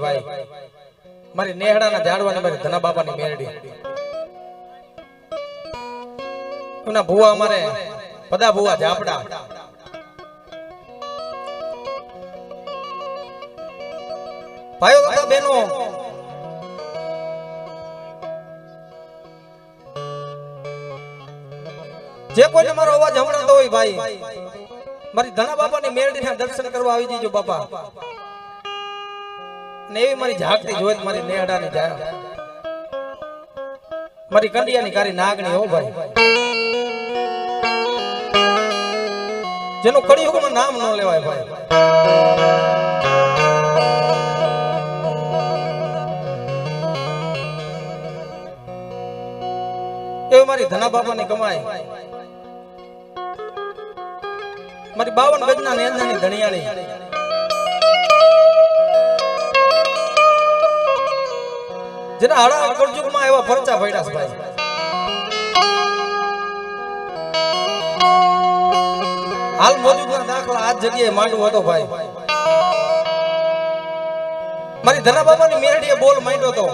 ભાઈ મારી નેહડાના ઝાડવાની મારી ધના બાપાની મેરડી એના ભુવા મારે પદા ભુવા ઝાપડા ભાઈઓ તથા બહેનો જે કોઈને મારો અવાજ સંભળાતો હોય ભાઈ મારી ધના બાપાની મેરડીના દર્શન કરવા આવી જજો બાપા ને એવી મારી ઝાકતી જોઈ મારી નેહડાની જાય મારી કંડિયાની કારી નાગણી હો ભાઈ જેનું કળિયુગમાં નામ ન લેવાય ભાઈ એવી મારી ધના બાપાની કમાઈ મારી 52 ગજના નેંજાની ધણિયાળી જેના હાડા કળજુગમાં એવા ફરચા પડ્યા છે ભાઈ હાલ મોજુદના દાખલા આ જગ્યાએ માંડવો હતો ભાઈ મારી ધના બાબાની મેરડીએ બોલ માંડ્યો હતો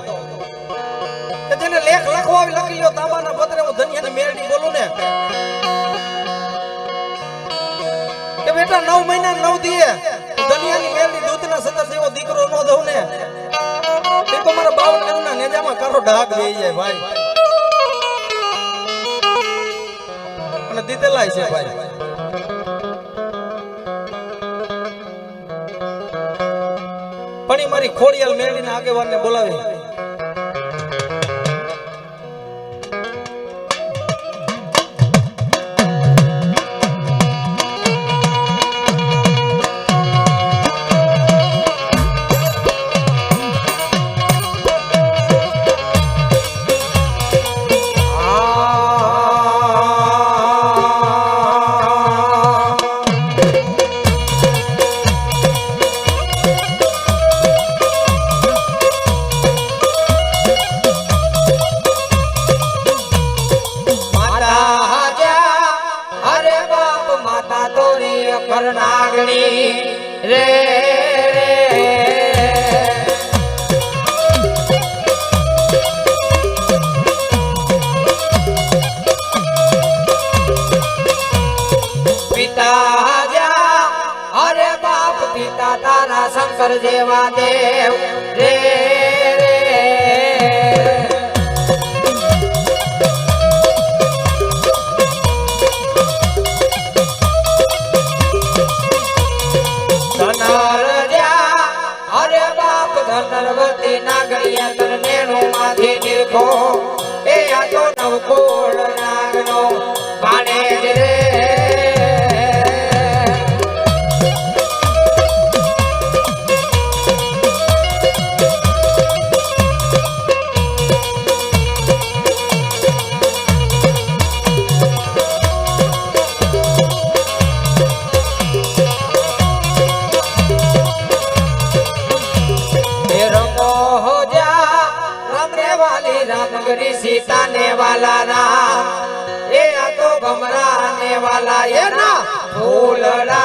કે જેને લેખ લખવા લખી લ્યો તાંબાના પત્રે હું ધનિયાની મેરડી બોલું ને કે બેટા 9 મહિના 9 દીએ ધનિયાની મેરડી દૂધના સતર જેવો દીકરો નો દઉં ને તે તો મારા 52 ગજના નેજામાં કારો ડાઘ બેહી જાય ભાઈ અને દીધેલાય છે ભાઈ પણ ઈ મારી ખોડિયાલ મેરડીના આગેવાનને બોલાવી નાગણી રે પિતા જા અરે બાપ પિતા તારા શંકર જેવા દેવ રે ધનવતી નાગણીએ તરનેણું માંથી નીરખો એ આ તો નવકોળ નાગનો ભાણેજ રે रामगरी सीता ने वाला राम ये आ तो गमरा ने वाला ये ना फूलड़ा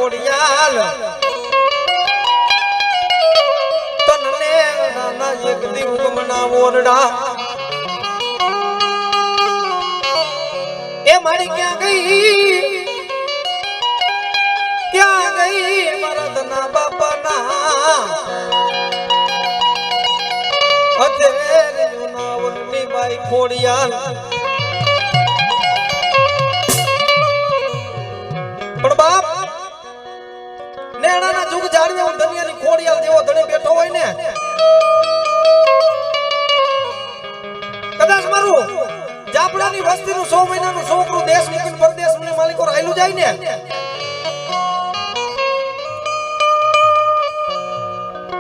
ખોડિયાલ તનને નાના એક દિવગમના ઓરડા એ મારી ક્યાં ગઈ મારા ધના બાપાના અજેર જુનાવની બાઈ ખોડિયાલ પણ બાપ નેણાના જુગ જાળવે દુનિયાની ખોડિયાલ જેવો ધણી બેઠો હોય ને કદાચ મારું જાપડાની વસ્તીનું 100 મહિનાનું છોકરું દેશ નીકળી પરદેશની માલિકો રાયલું જાય ને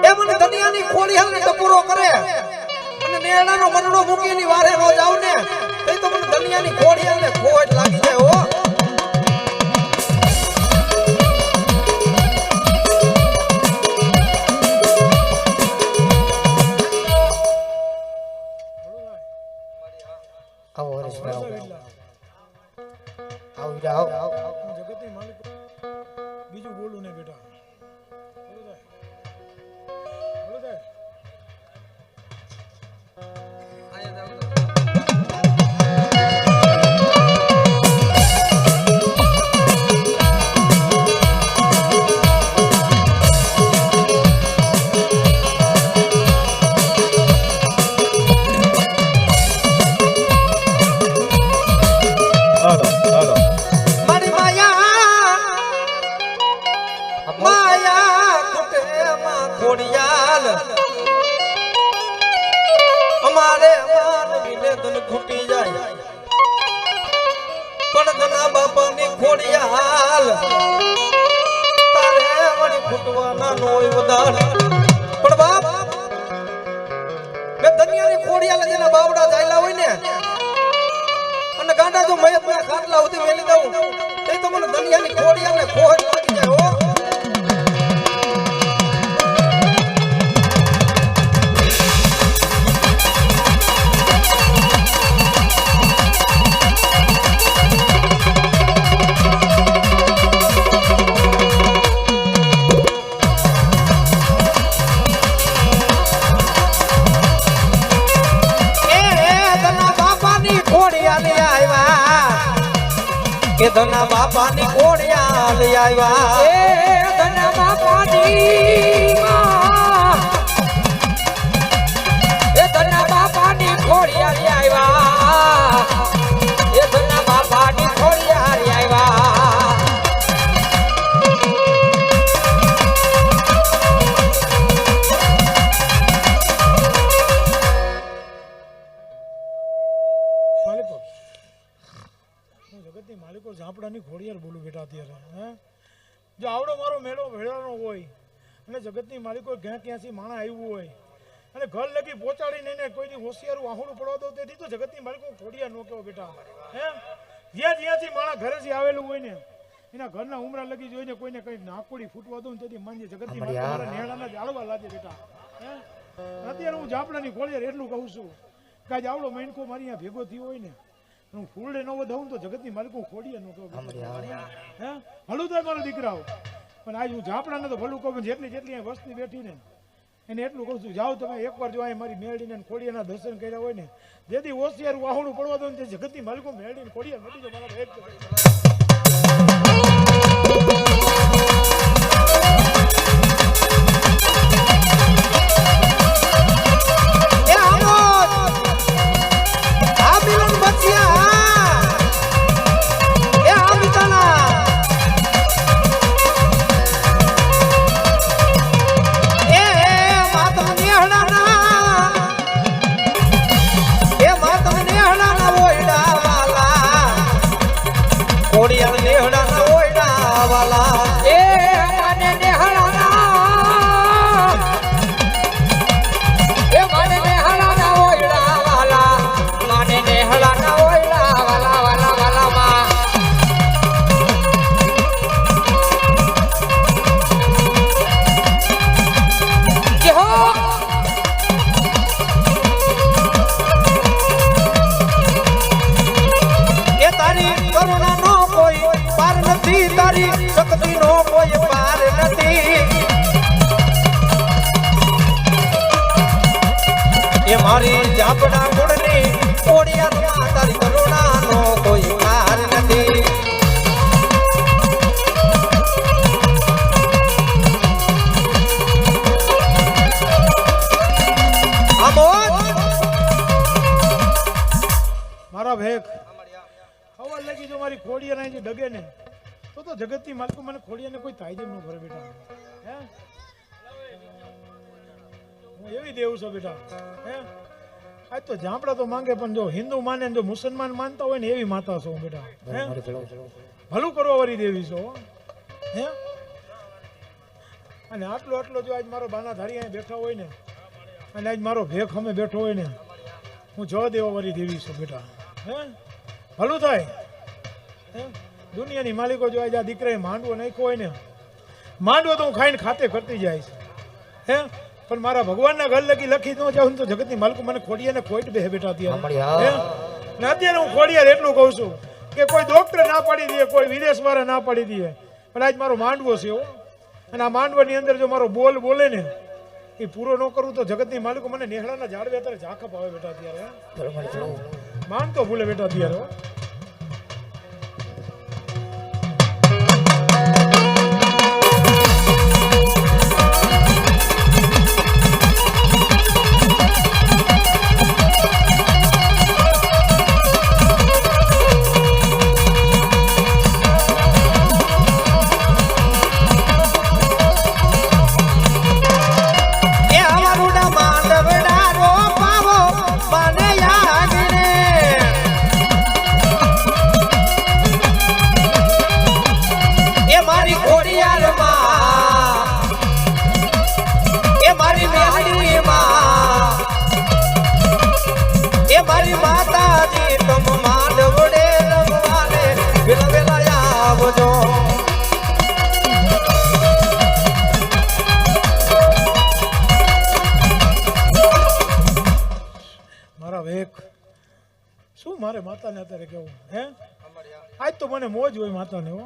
એ મને દુનિયાની ખોડિયાલને ટપુરો કરે અને નેણાનો મરડો મૂકીની વારે નો જાવ ને તો મને દુનિયાની ખોડિયાલને ખોટ લાગી જાય હો જગતની માલિક બીજું બોલું ને બેટા બોલો થાય અમારે માનવીને ધન ખૂટી જાય પણ ધના બાપાની ખોડિયાલ તારે વળી ખૂટવાના નોય વધાર પણ બાપ મે દુનિયાની ખોડિયાલ જેના બાવડા જાયલા હોય ને અને ગાંડા જો મયતના ખાટલા ઉધી મેલી દઉં તો મને દુનિયાની ખોડિયાલને ખોટ લાગી જાય હો કે ધના બાપાની ખોડિયાલ આવ્યા એ ધના બાપાની એ ધના બાપાની ખોડિયાલ આવ્યા એ ધના બાપાની ખોડિયાલ આવ્યા માલિકો જગતની માલિકો ઝાપડાની ખોડિયાલ બોલું બેટા અત્યારે હે જો આવડો મારો મેળો ભેળાનો હોય અને જગતની માલિકો ક્યાંથી માણા આવ્યું હોય અને ઘર લગી પહોંચાડીને એને કોઈની હોશિયારું આહોડું પડવા દો તેથી તો જગતની માલિકો ખોડિયાર નો કહેવો બેટા હે જ્યાંથી માણા ઘરેથી આવેલું હોય ને એના ઘરના ઉમરા લગી જોઈને કોઈને કઈ નાકોડી ફૂટવા દો ને તેથી માનજે જગતની માલિકો મારા નેહડાના જાળવા લાગે બેટા હે અત્યારે હું ઝાપડાની ખોડિયાર એટલું કહું છું કે આજ આવડો મહિનકો મારી અહીંયા ભેગો થયો હોય ને હું ફૂલડે ન વધાવું તો જગતની માલિકો ખોડિયાર નો કહું હે હળું થાય મારા દીકરાઓ પણ આજ હું ઝાપડાને તો ભલું કહું જેટલી વસ્તી બેઠી ને એને એટલું કહું છું જાઓ તમે એકવાર જો અહીં મારી મેળીને ખોડિયારના દર્શન કર્યા હોય ને જેથી હોશિયાર વાહણું પડવા દો ને તે જગતની માલિકો મેળીને ખોડિયાર મટી જો મારા એક એ મારી જાપડા કુળની કોડિયામાં તારી કરુણાનો કોઈ પાર નથી. મારા ભેખ હવા લાગી જો મારી ખોડિયા નહીં ડગે ને તો જગતની માલિકો મને ખોડિયાને કોઈ થાય જેમ ન ભરે બેટા. હે હું એવી દેવું છું બેટા. હે આજ તો ઝાંપડા તો માંગે પણ જો હિન્દુ માને ને જો મુસલમાન માનતા હોય ને એવી માતા છું બેટા. હે ભલું કરવા વાળી દેવી છો. હે અને આટલો જો આજ મારો બાના ધારી અહીં બેઠા હોય ને અને આજ મારો ભેખ અમે બેઠો હોય ને હું જવા દેવા વાળી દેવી છું બેટા. હે ભલું થાય. હે દુનિયાની માલિકો જો આજે આ દીકરાએ માંડવો નાખ્યો હોય ને માંડવો તો હું ખાઈને ખાતે કરતી જઈશ. હે પણ મારા ભગવાનના ઘર લગી લખી ન જાઉં તો જગતની માલિકો મને ખોડિયાને ખોટ બે બેટા અત્યારે. ને અત્યારે હું ખોડિયાર એટલું કહું છું કે કોઈ ડોક્ટર ના પાડી દે, કોઈ વિદેશ વાળા ના પાડી દે, પણ આજ મારો માંડવો છે એવો. અને આ માંડવાની અંદર જો મારો બોલ બોલે ને એ પૂરો ન કરું તો જગતની માલિકો મને નેહળાના ઝાડવે અત્યારે ઝાંખપ આવે બેટા અત્યારે. માન તો ભૂલે બેટા અત્યારે. શું મારે માતાને અત્યારે કેવું? હે આજ તો મને મોજ હોય માતાને. હો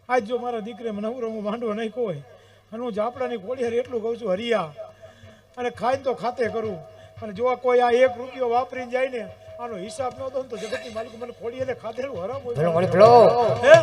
આજ જો મારા દીકરે મને હું માંડવો નહીં કોઈ અને હું ઝાપડાની કોડિયાર એટલું કહું છું હરિયા અને ખાઈને તો ખાતે કરું. અને જો કોઈ આ 1 રૂપિયો વાપરીને જાય ને આનો હિસાબ ન દો તો જગતની માલિક મને ખોડિયાને ખાધેલું હરામ હોય. હે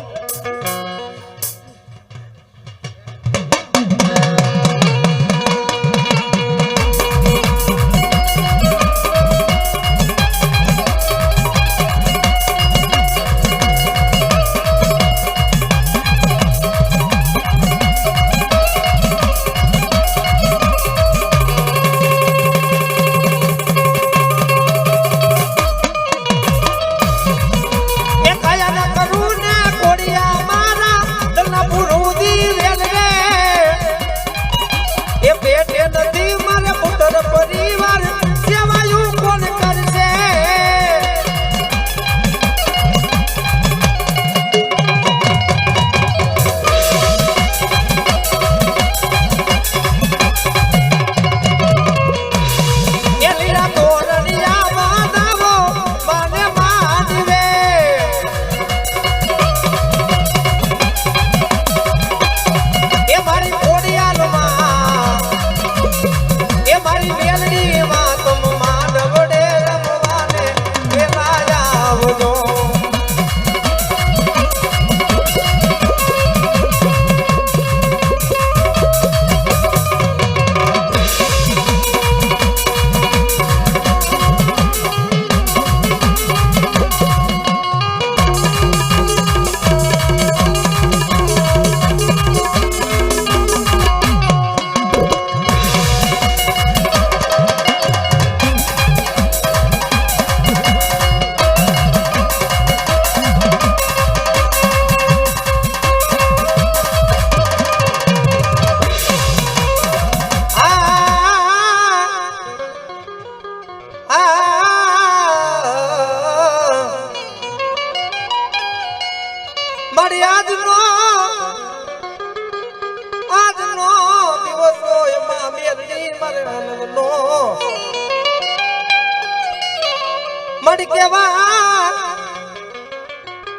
મડી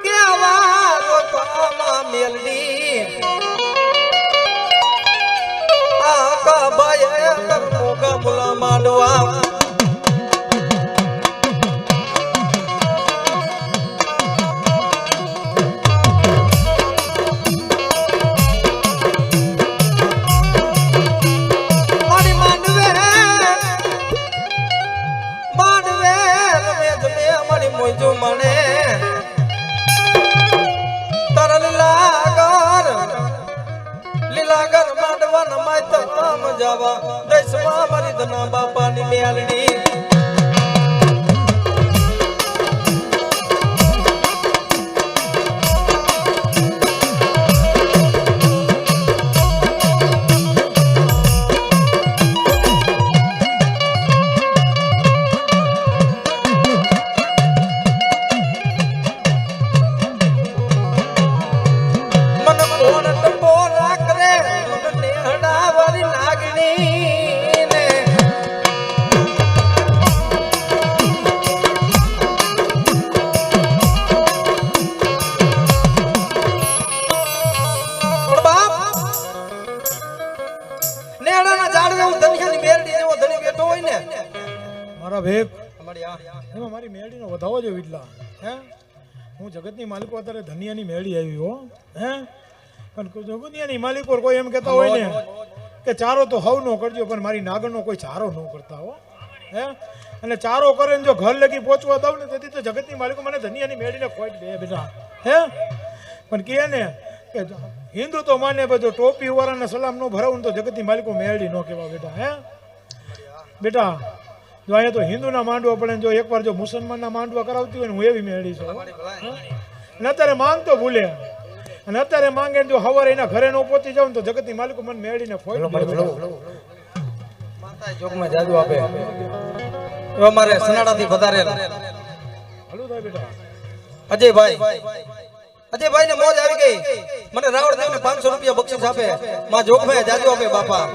કેવા રોતમાં મેલડી આ કબાય કર મોગા મુલા માંડવા સાગર માંડવા નમાય તમામ જાવા દસમા મારી ધના બાપાની મેલડી મારી મેળીનો વધાવો જો વિટલા હે હું જગતની માલિકો અત્યારે ધનિયાની મેળી આવી હો હે પણ જગતની માલિકો કોઈ એમ કહેતા હોય ને કે ચારો તો હવ નો કરજો પણ મારી નાગરનો કોઈ ચારો ન કરતા હો હે અને ચારો કરે ને જો ઘર લગી પહોંચવા દઉં ને તેથી તો જગતની માલિકો મને ધનિયાની મેળીને ખોટ દે બેટા હે પણ કહે ને કે હિન્દુ તો માને બધો ટોપી વાળાને સલામ નો ભરાવું તો જગતની માલિકો મેળી ન કહેવા બેટા હે બેટા જો અહીંયા તો હિન્દુના માંડવા પડે જો એકવાર જો મુસલમાનના માંડવા કરાવતી હોય ને હું એવી મેળી છું અને અત્યારે માંગ તો ભૂલે અને અત્યારે માંગે જો હવારે એના ઘરે ન પહોંચી જાવ ને તો જગતની માલિકો મને મેળીને ફોઈ ચોકમાં જાદુ આપે અમારે સનાડાથી વધારેલ હલો થાય બેટા અજયભાઈ ને મોજ આવી ગઈ મને રાવણ દેવને 500 રૂપિયા બક્ષિસ આપે માં જોગભાઈ જાદુ આપે બાપા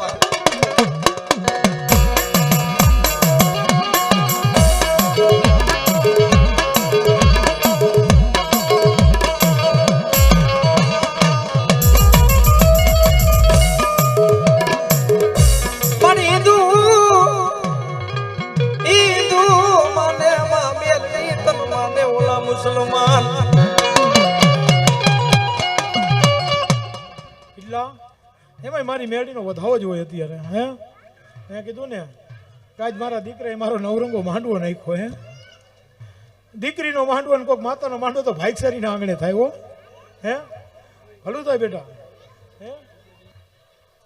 મુસલમાન એટલા એમાં મારી મેળીનો વધાવો જ હોય અત્યારે હે મેં કીધું ને કે આજ મારા દીકરાએ મારો નવરંગો માંડવો નાખ્યો હે દીકરીનો માંડવો ને કોઈક માતાનો માંડવો તો ભાઈસારીના આંગણે થાય હો હે ભલું થાય બેટા હે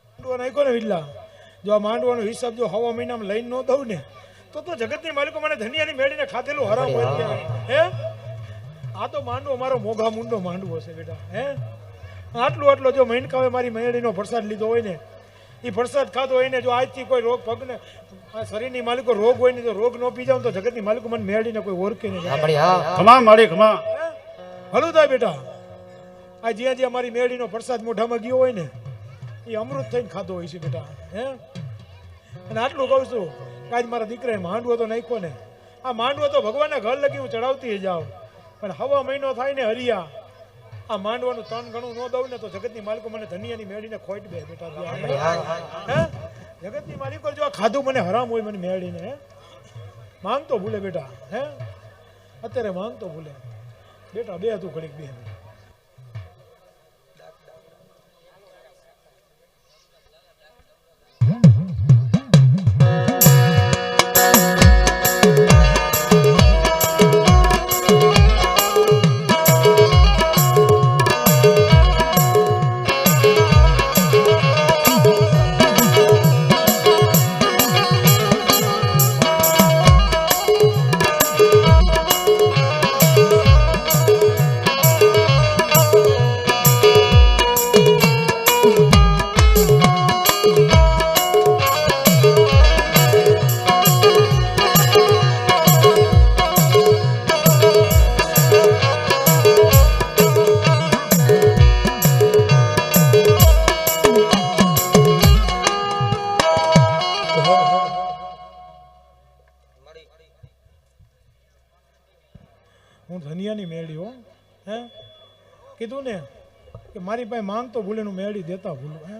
માંડવો નાખ્યો ને વિલ્લા જો આ માંડવાનો હિસાબ જો હવા મહિનામાં લઈને ન દઉં ને તો જગતની માલિકો મને ધનિયાની મેળીને ખાધેલું હરામ હોય હે આ તો માંડવો મારો મોઘા મુંડો માંડવો છે બેટા હે આટલો જો મહિનકાવે મારી મેળીનો પ્રસાદ લીધો હોય ને એ પ્રસાદ ખાધો હોય ને જો આજથી કોઈ રોગ પગને શરીરની માલિકો રોગ હોય ને જો રોગ ન પી જાવ તો જગતની માલિકો મને મેળીને કોઈ ઓળખે નહીં હલું થાય બેટા આ જ્યાં મારી મેળીનો પ્રસાદ મોઢામાં ગયો હોય ને એ અમૃત થઈને ખાધો હોય છે બેટા હે અને આટલું કહું છું કે આજ મારા દીકરાએ માંડવો તો નાખ્યો ને આ માંડવો તો ભગવાનના ઘર લગી હું ચડાવતી જાઉં પણ હવા મહિનો થાય ને હરિયા આ માંડવાનું 3 ગણું ન દઉં ને તો જગતની માલિકો મને ધનિયાની મેળીને ખોટ બે બેટા હે જગતની માલિકો જો આ ખાધું મને હરામ હોય મને મેળીને હે માંગ તો ભૂલે બેટા હે અત્યારે માંગ તો ભૂલે બેટા બે તું ઘડીક બે હું ધનિયાની મેળી હો હે કીધું ને કે મારી પાસે માંગ તો ભૂલે નું મેળી દેતા ભૂલો હે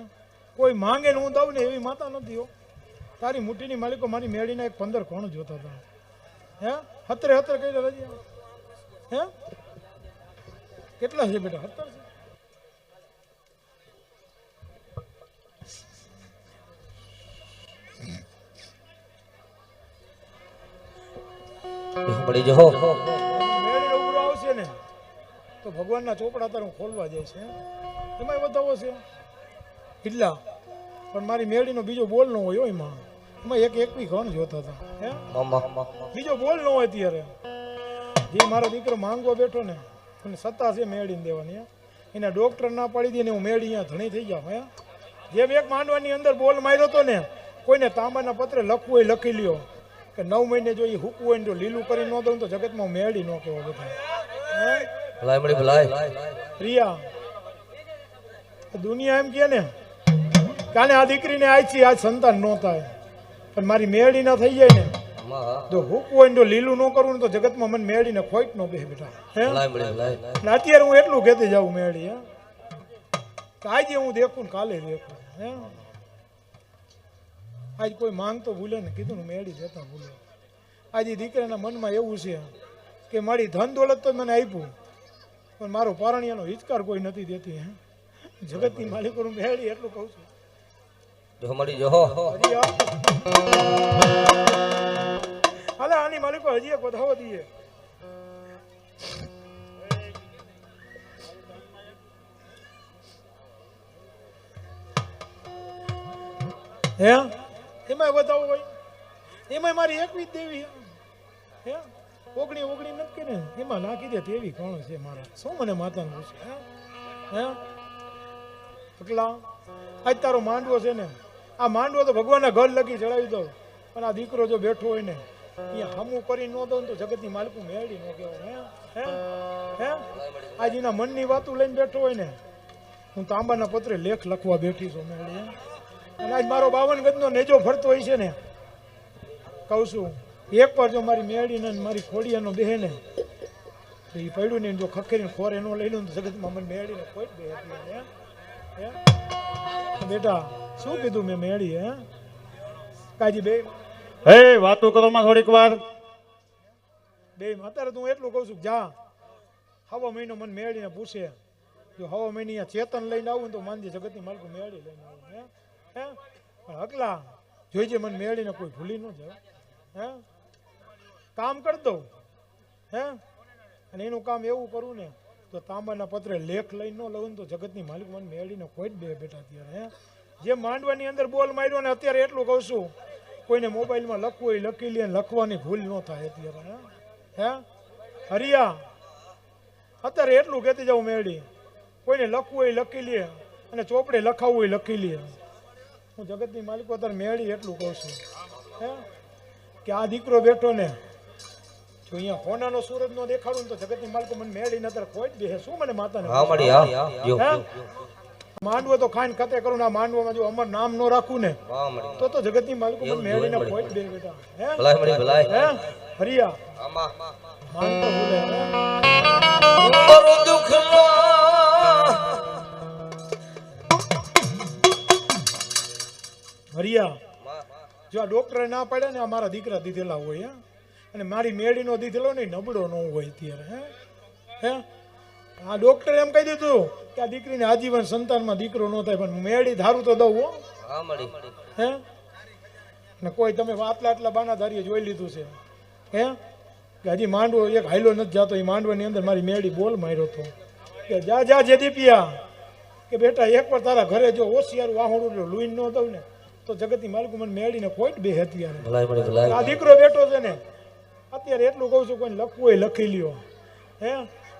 કોઈ માંગે ને હું દઉં ને એવી માતા નથી હો તારી મુઠ્ઠીની માલિકો મારી મેળીના 15 કોણ જોતા હતા હે હતરે કઈ રજી હે કેટલા છે બેટા 17 છે પડી જો મેળી ઉભરો આવશે ને તો ભગવાનના ચોપડા તાર હું ખોલવા જાય છે એમાંય વધાવો છે એટલા પણ મારી મેળીનો બીજો બોલ ન હોય એમાં એક એકવી ઘણ જોતા હતા હે બીજો બોલ ન હોય ત્યારે જે મારો દીકરો માંગવા બેઠો ને અને સત્તા છે મેળીને દેવાની એના ડોક્ટર ના પાડી દે ને હું મેળી અહીંયા ધણી થઈ જાઉં હે જેમ એક માંડવાની અંદર બોલ માર્યો હતો ને કોઈને તાંબાના પત્રે લખવું હોય લખી લ્યો કે 9 મહિને જો એ હૂકવું હોય ને જો લીલું કરી ન દઉં તો જગતમાં મેળી ન કહેવો બધા રિયા દુનિયા એમ કે ને કાને આ દીકરીને આજ સંતાન ન થાય પણ મારી મેળી ના થઈ જાય ને જો હૂકવું હોય ને જો લીલું ન કરવું ને તો જગતમાં મને મેળીને ખોટ ન બે બેટા હે અત્યારે હું એટલું કહેતી જાઉં મેળી હે આજે હું દેખું ને કાલે દેખું હે આજ કોઈ માંગતો ભૂલે ને કીધું ને મેળી દેતા ભૂલે આજે દીકરાના મનમાં એવું છે કે મારી ધન દોલત તો મને આપ્યું પણ મારો પારણિયાનો હિચકાર કોઈ નથી દેતી હે જગતની માલિકો મેળી એટલું કહું છું હાલે આની માલિકો હજી એક વધાવો દઈએ હે એમાં બતાવો ભાઈ એમાં મારી એકવી દેવી હે ઓગણી નથી કરી એમાં નાખી દે તેવી કોણ છે મારા શું મને માતાનું પૂછે હે એટલા આજ તારો માંડવો છે ને આ માંડવો તો ભગવાનના ઘર લગી ચડાવી દો પણ આ દીકરો જો બેઠો હોય ને અહીંયા હમું કરી ન દો ને તો જગતની માલિકું મેળી ન કહેવાય હે હે આજ એના મનની વાતો લઈને બેઠો હોય ને હું તાંબાના પત્રે લેખ લખવા બેઠી છું મેળી અને આજ મારો 52 ગજનો નેજો ફરતો હોય છે ને કહું છું એક વાર જો મારી મેળીને મારી ખોડિયાનો બેહે ને તો એ પડ્યું ને જો ખખેરીને ખોર એનો લઈ લઉં તો જગતમાં મને મેળીને કોઈ જ બે હે બેટા શું કીધું મેં મેળી હે કાજી બે હે વાતો કરો માં થોડીક વાર બે અત્યારે તો હું એટલું કહું છું જા હવા મહિનો મને મેળીને પૂછે જો હવા મહિને અહીંયા ચેતન લઈને આવું ને તો માનજે જગતની માલકો મેળી લઈને આવું હે હે હકલા જોઈજે મને મેળીને કોઈ ભૂલી ન જાય હે કામ કરી દઉં હે અને એનું કામ એવું કરું ને તો તાંબાના પત્રે લેખ લઈને ન લઉં તો જગતની માલિક મને મેળીને કોઈ જ બે બેઠા ત્યારે હે જે માંડવાની અંદર બોલ માર્યો ને અત્યારે એટલું કહું છું કોઈને મોબાઈલમાં લખવું હોય લખી લે લખવાની ભૂલ ન થાય અત્યારે હે હરિયા અત્યારે એટલું કહેતી જાઉં મેળી કોઈને લખવું હોય લખી લે અને ચોપડે લખાવવું હોય લખી લે હું જગતની માલિકો અત્યારે મેળી એટલું કહું છું હે કે આ દીકરો બેઠો ને જો અહીંયા હોનાનો સૂરજ નો દેખાડું તો જગતની માલિકો મને મેળીને અત્યારે કોઈ જ બે શું મને માતાને માંડવો તો ખાઈને કતે કરું ને આ માંડવામાં જો અમર નામ નો રાખું ને તો જગતની માલિકો મને મેળીને કોઈ જ બે બેટા હે હરિયા માનતો ભૂલે હરિયા જો આ ડોક્ટરે ના પાડ્યા ને આ મારા દીકરા દીધેલા હોય અને મારી મેળીનો દીધેલો ને નબળો ન હોય અત્યારે હે આ ડોક્ટરે એમ કહી દીધું કે આ દીકરીને આજીવન સંતાનમાં દીકરો ન થાય પણ મેળી ધારું તો દઉં હે ને કોઈ તમે આટલા બાના ધારીએ જોઈ લીધું છે હે કે હજી માંડવો એક હાઈલો નથી જાતો એ માંડવાની અંદર મારી મેળી બોલ માર્યો હતો કે જા જેદીપિયા કે બેટા એકવાર તારા ઘરે જો હોશિયાર વાહોડું લુઈન ન દઉં ને તો જગતની માલિકો મને મેળીને કોઈ જ બે અત્યારે આ દીકરો બેઠો છે ને અત્યારે એટલું કહું છું કોઈ લખવું હોય લખી લ્યો હે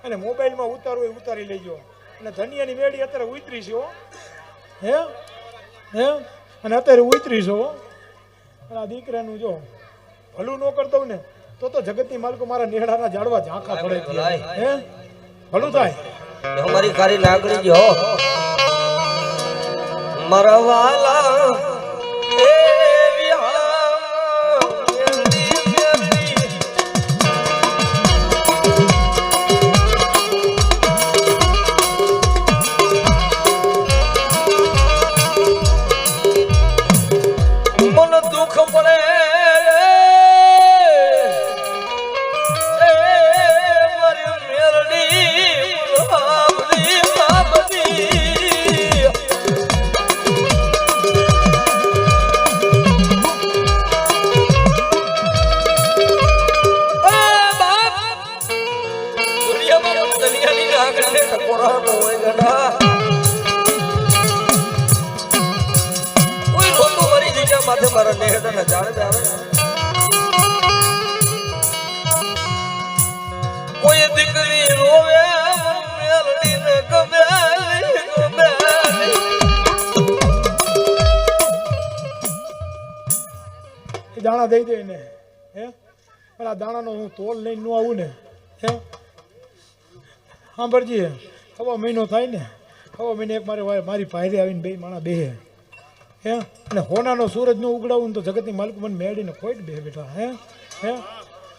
અને મોબાઈલમાં ઉતારવું હોય ઉતારી લેજો અને ધનિયાની મેળી અત્યારે ઉતરી છે હે હે અને અત્યારે ઉતરી છે અને આ દીકરાનું જો ભલું ન કરતો ને તો જગતની માલિકો મારા નેહડાના ઝાડવા ઝાંખા પડે હે ભલું થાય અમારી કારી લાગણી જો મારા વાલા માથે મારા નેહડાના ઝાડ આવે કોઈ દીકરી રોવે મેલડીને ગમે ગમે એ દાણા દઈ દે ને હે પણ આ દાણાનો હું તોલ લઈને ન આવું ને હે સાંભળજી હવે મહિનો થાય ને હવે મહિને એક મારી પાયરે આવીને બે માણા બેહે હે અને હોનાનો સૂરજ ન ઉગડાવું ને તો જગતની માલિક મને મેળીને કોઈ જ બે બેઠા હે હે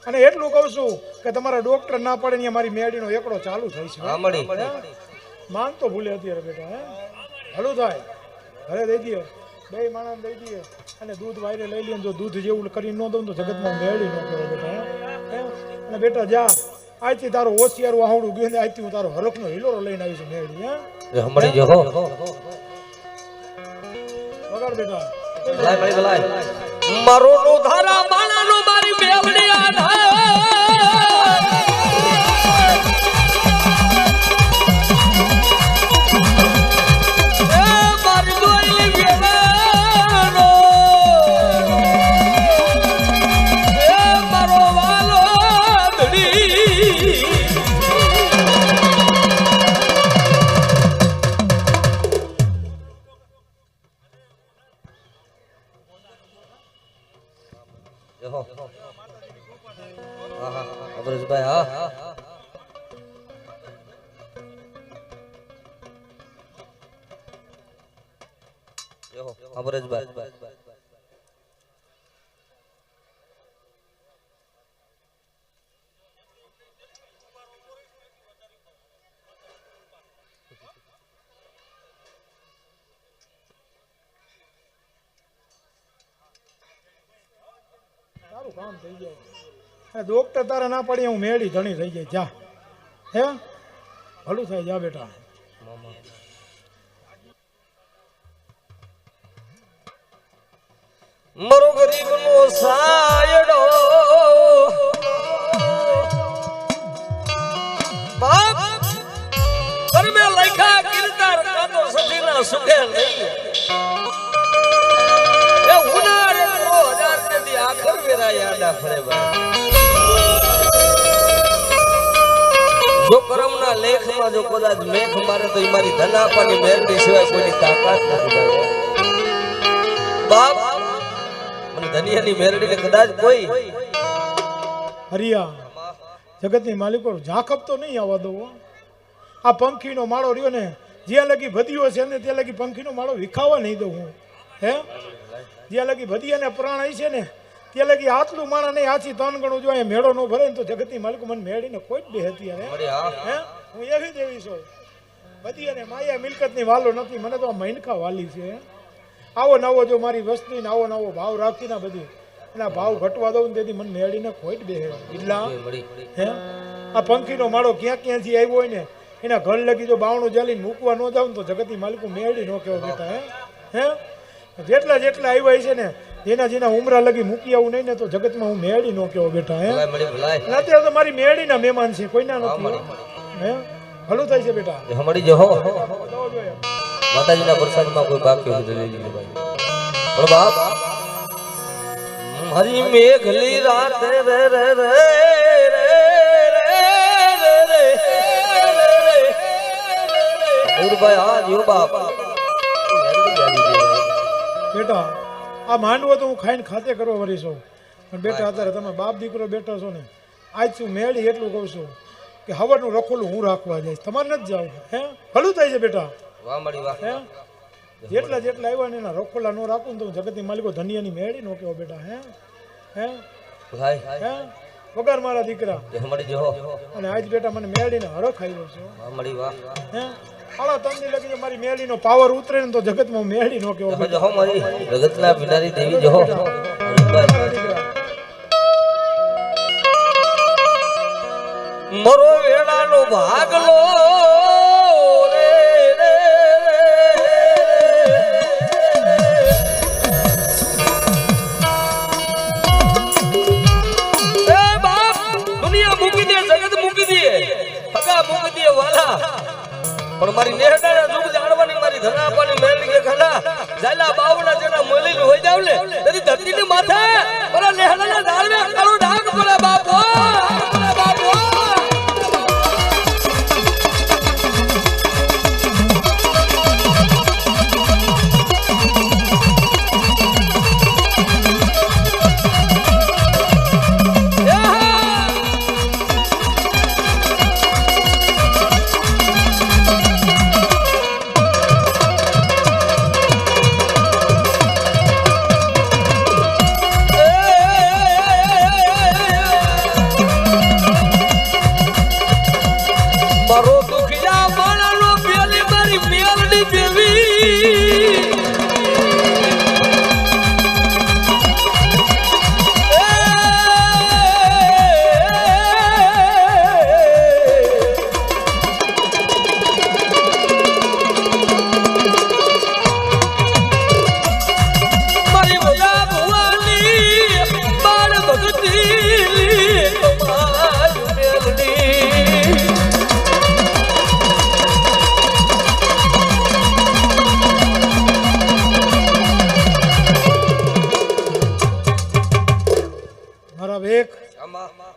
અને એટલું કહું છું કે તમારા ડોક્ટર ના પડે ને મારી મેળીનો એકડો ચાલુ થાય છે માન તો ભૂલે અત્યારે બેટા હે હલું થાય ઘરે દઈ દઈએ બે માણસ દઈ દઈએ અને દૂધ વાયરે લઈ લઈએ જો દૂધ જેવું કરીને ન દઉં તો જગતમાં મેળી ન કહેવાય બેટા હે અને બેટા જા આજથી તારો હોશિયાર વાહુડું ગયું ને આજથી હું તારો હરખનો હિલોરો લઈને આવીશું મેળી હે હમણી જો હો વગાડ બેટા મારો નો ધારા માણાનો મારી મેવડી આધાર અબરજભાઈ હા અબરજભાઈ સારું કામ થઈ જાય ડોક્ટર તારા ના પડી હું મેળી ઘણી થઈ જાય જા હે ભલું થાય જા બેટા મારો ગરીબ નો સાયડો બાપ કરમે લખા કિરદાર કાતો સજીના સુખે નહીં એ ઉનાળે 2000 ને દી આખર વેરા યાડા ફરે જો કરમના લેખમાં જો કદાચ મેઘ મારે તો મારી ધનાપાની મેરડી સિવાય કોઈની તાકાત નથી બાપ મને ધનિયાની મેરડીને કદાચ કોઈ હરિયા જગતની માલિકો ઝાકપ તો નહીં આવવા દો આ પંખીનો માળો રહ્યો ને જ્યાં લગી ભદ્યો છે ને ત્યાં લગી પંખીનો માળો વિખાવા નહીં દઉં હું હે જ્યાં લગી ભદિયાને પ્રાણ આવી છે ને ત્યાં લગી આટલું માણા નહીં આછી 3 ગણું જો અહીંયા મેળો ન ભરે ને તો જગતની માલિકો મને મેળીને કોઈ જ બે હતી હે હું એવી દેવી છું ભદિયાને માયા મિલકતની વાલો નથી મને તો આ મૈનકા વાલી છે આવો નવો જો મારી વસ્તી ને આવો નવો ભાવ રાખી ના બધી એના ભાવ ઘટવા દઉં ને તેથી મને મેળીને કોઈ જ બે એટલા હે આ પંખીનો માળો ક્યાં ક્યાંથી આવ્યો હોય ને એના ઘર લગી જો બાવણું જાલીને મૂકવા ન જાવ ને તો જગતની માલિકો મેળી ન કહેવો બેટા હે જેટલા જેટલા આવ્યા છે ને જેના ઉમરા લગી મૂકી આવું નહીં ને તો જગતમાં હું મેળી ન કહેવો બેટા હે અત્યારે તો મારી મેળીના મહેમાન છે કોઈના નથી હે ભલું થાય છે બેટા હમડી જો હો માતાજીના પ્રસાદમાં કોઈ બાકી હોય તો લઈ લીધું ભાઈ પણ બાપ હરી મેઘલી રાત રે રે રે ભાઈ હા જો બાપ બેટા આ માંડવો તો હું ખાઈને ખાતે કરવા વળી છું પણ બેટા અત્યારે તમે બાપ દીકરો બેઠો છો ને આજ શું મેળી એટલું કહું છું કે હવરનું રખોલું હું રાખવા જઈશ તમારે નથી જાવ હે ભલું થાય છે બેટા હે જેટલા જેટલા આવ્યા ને એના રખોલા ન રાખું ને તો જગતની માલિકો ધનિયાની મેળી નો કેવો બેટા હે હે હે વગર મારા દીકરા અને આજ બેટા મને મેળીને હરખ આવ્યો છે હે આળા તંદી લગી મારી મેળીનો પાવર ઉતરે ને તો જગતમાં મેળી નો કેવો જગતના બિનારી દેવી જો મરો વેળાનો ભાગલો રે એ બાપ દુનિયા મૂકી દે જગત મૂકી દે હગા મૂકી દે વાલા પણ મારી નેહડાના દુઃખ જાણવાની મારી ધનાપાની મેળવી કે ખલા જાલા બાવડા જેના મળી હોય પાવલે તેથી ધરતીની માથે ઓલા લેહડાના ડાળવે કાળો ડાઘ પડે બાપો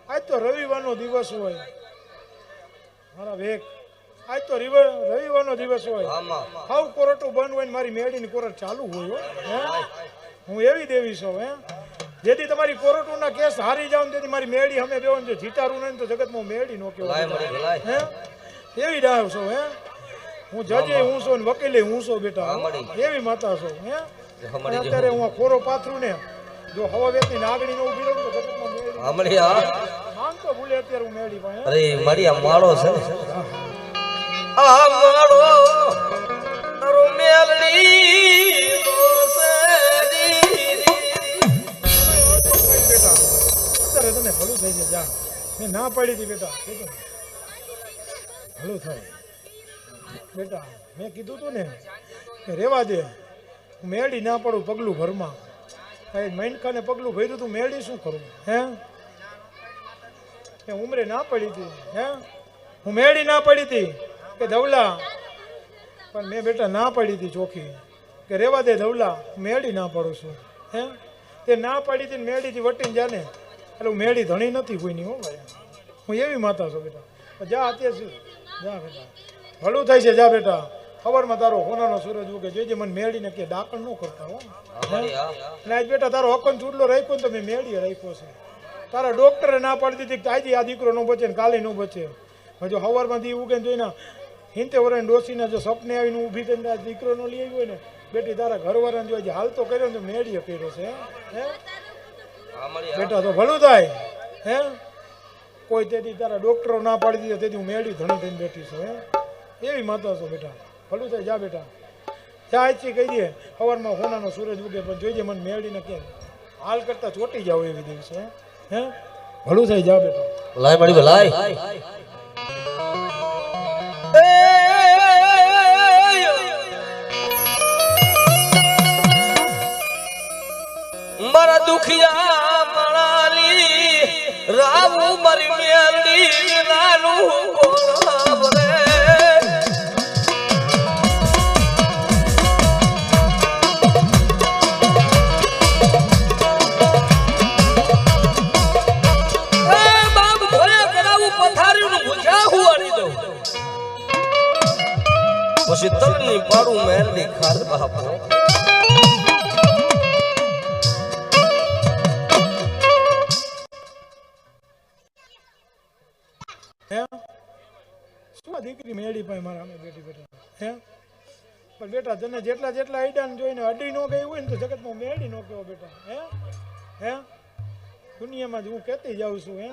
આજ તો રવિવારનો દિવસ હોય મારા વેક આજ તો રવિવારનો દિવસ હોય હાવ કોરટું બંધ હોય ને મારી મેળીની કોરટ ચાલુ હોય હે હું એવી દેવી છું હે જેથી તમારી કોરટુના કેસ હારી જાવ ને તેથી મારી મેળી અમે દેવો ને જીતારું નહીં તો જગતમાં મેળી નો કેવો હે એવી ડાવ છો હે હું જજે હું છું ને વકીલે હું છું બેટા એવી માતા છું હે અત્યારે હું ખોરો પાથરું ને જો હવા વેતની નાગણી નો ઉભી રહું તો જગતમાં મેળી અમળિયા માંગ તો ભૂલે અત્યારે હું મેળી પાસે અરે મળી આ માળો છે ને આ માળો તારો મેલડી દોસડી બેટા અત્યારે તને ભલું થઈ જાય જા મેં ના પાડી હતી બેટા ભલું થાય બેટા મેં કીધું તું ને કે રેવા દે હું મેળી ના પડું પગલું ઘરમાં કઈ મૈનખાને પગલું ભર્યું તું મેળી શું કરું હે કે ઉમરે ના પડી હતી હે હું મેળી ના પડી હતી કે ધવલા પણ મેં બેટા ના પડી હતી ચોખ્ખી કે રેવા દે ધવલા મેળી ના પડું છું હે તે ના પડી હતી મેળીથી વટીને જાને એટલે હું મેળી ધણી નથી કોઈની હો ભાઈ હું એવી માતા છું બેટા જા અત્યારે શું જા બેટા ભલું થાય છે જા બેટા ખબરમાં તારો હોનાનો સૂરજ ઉગે જોઈજે મને મેળીને કે ડાકણ ન કરતા હો ને આજ બેટા તારો હકન ચૂડલો રાખ્યો ને તો મેં મેળીએ રાખ્યો છે તારા ડોક્ટરે ના પાડી દીધી કે આજે આ દીકરો ન બચે ને કાલે ન બચે હજુ હવારમાં દી ઉગે જોઈને હિંતે વરાને ડોસીને જો સપને આવીને ઊભી થઈને આ દીકરો નો લઈ આવ્યો ને બેટી તારા ઘરવાળાને જો હાલ તો કર્યો ને તો મેળીએ કર્યો છે હે બેટા તો ભલું થાય હે કોઈ તેથી તારા ડોક્ટરો ના પાડી દીધા તેથી હું મેળી ધણી થઈને બેઠી છું હે એવી માતા છો બેટા ભલું થાય જા બેટા જા આચી કહી દે સવારમાં હોનાનો સૂરજ ઉગે પણ જોઈજે મને મેળીને કે હાલ કરતા ચોટી જાવ એવી દિવસે હે ભલું થાય જા બેટા લાય બડી ભલાય મારા દુખિયા મણાલી રાવુ મારી મેલડી નાનું બોલાવરે પછી તલની પાડું મેલડી ખાર બાપો હે શું દીકરી મેળી પાસે મારા અમે બેઠી બેઠા હે પણ બેટા તને જેટલા જેટલા આઈડાને જોઈને અડી ન ગઈ હોય ને તો જગતમાં મેળી ન કહેવો બેટા હે હે દુનિયામાં જ હું કહેતી જાઉં છું હે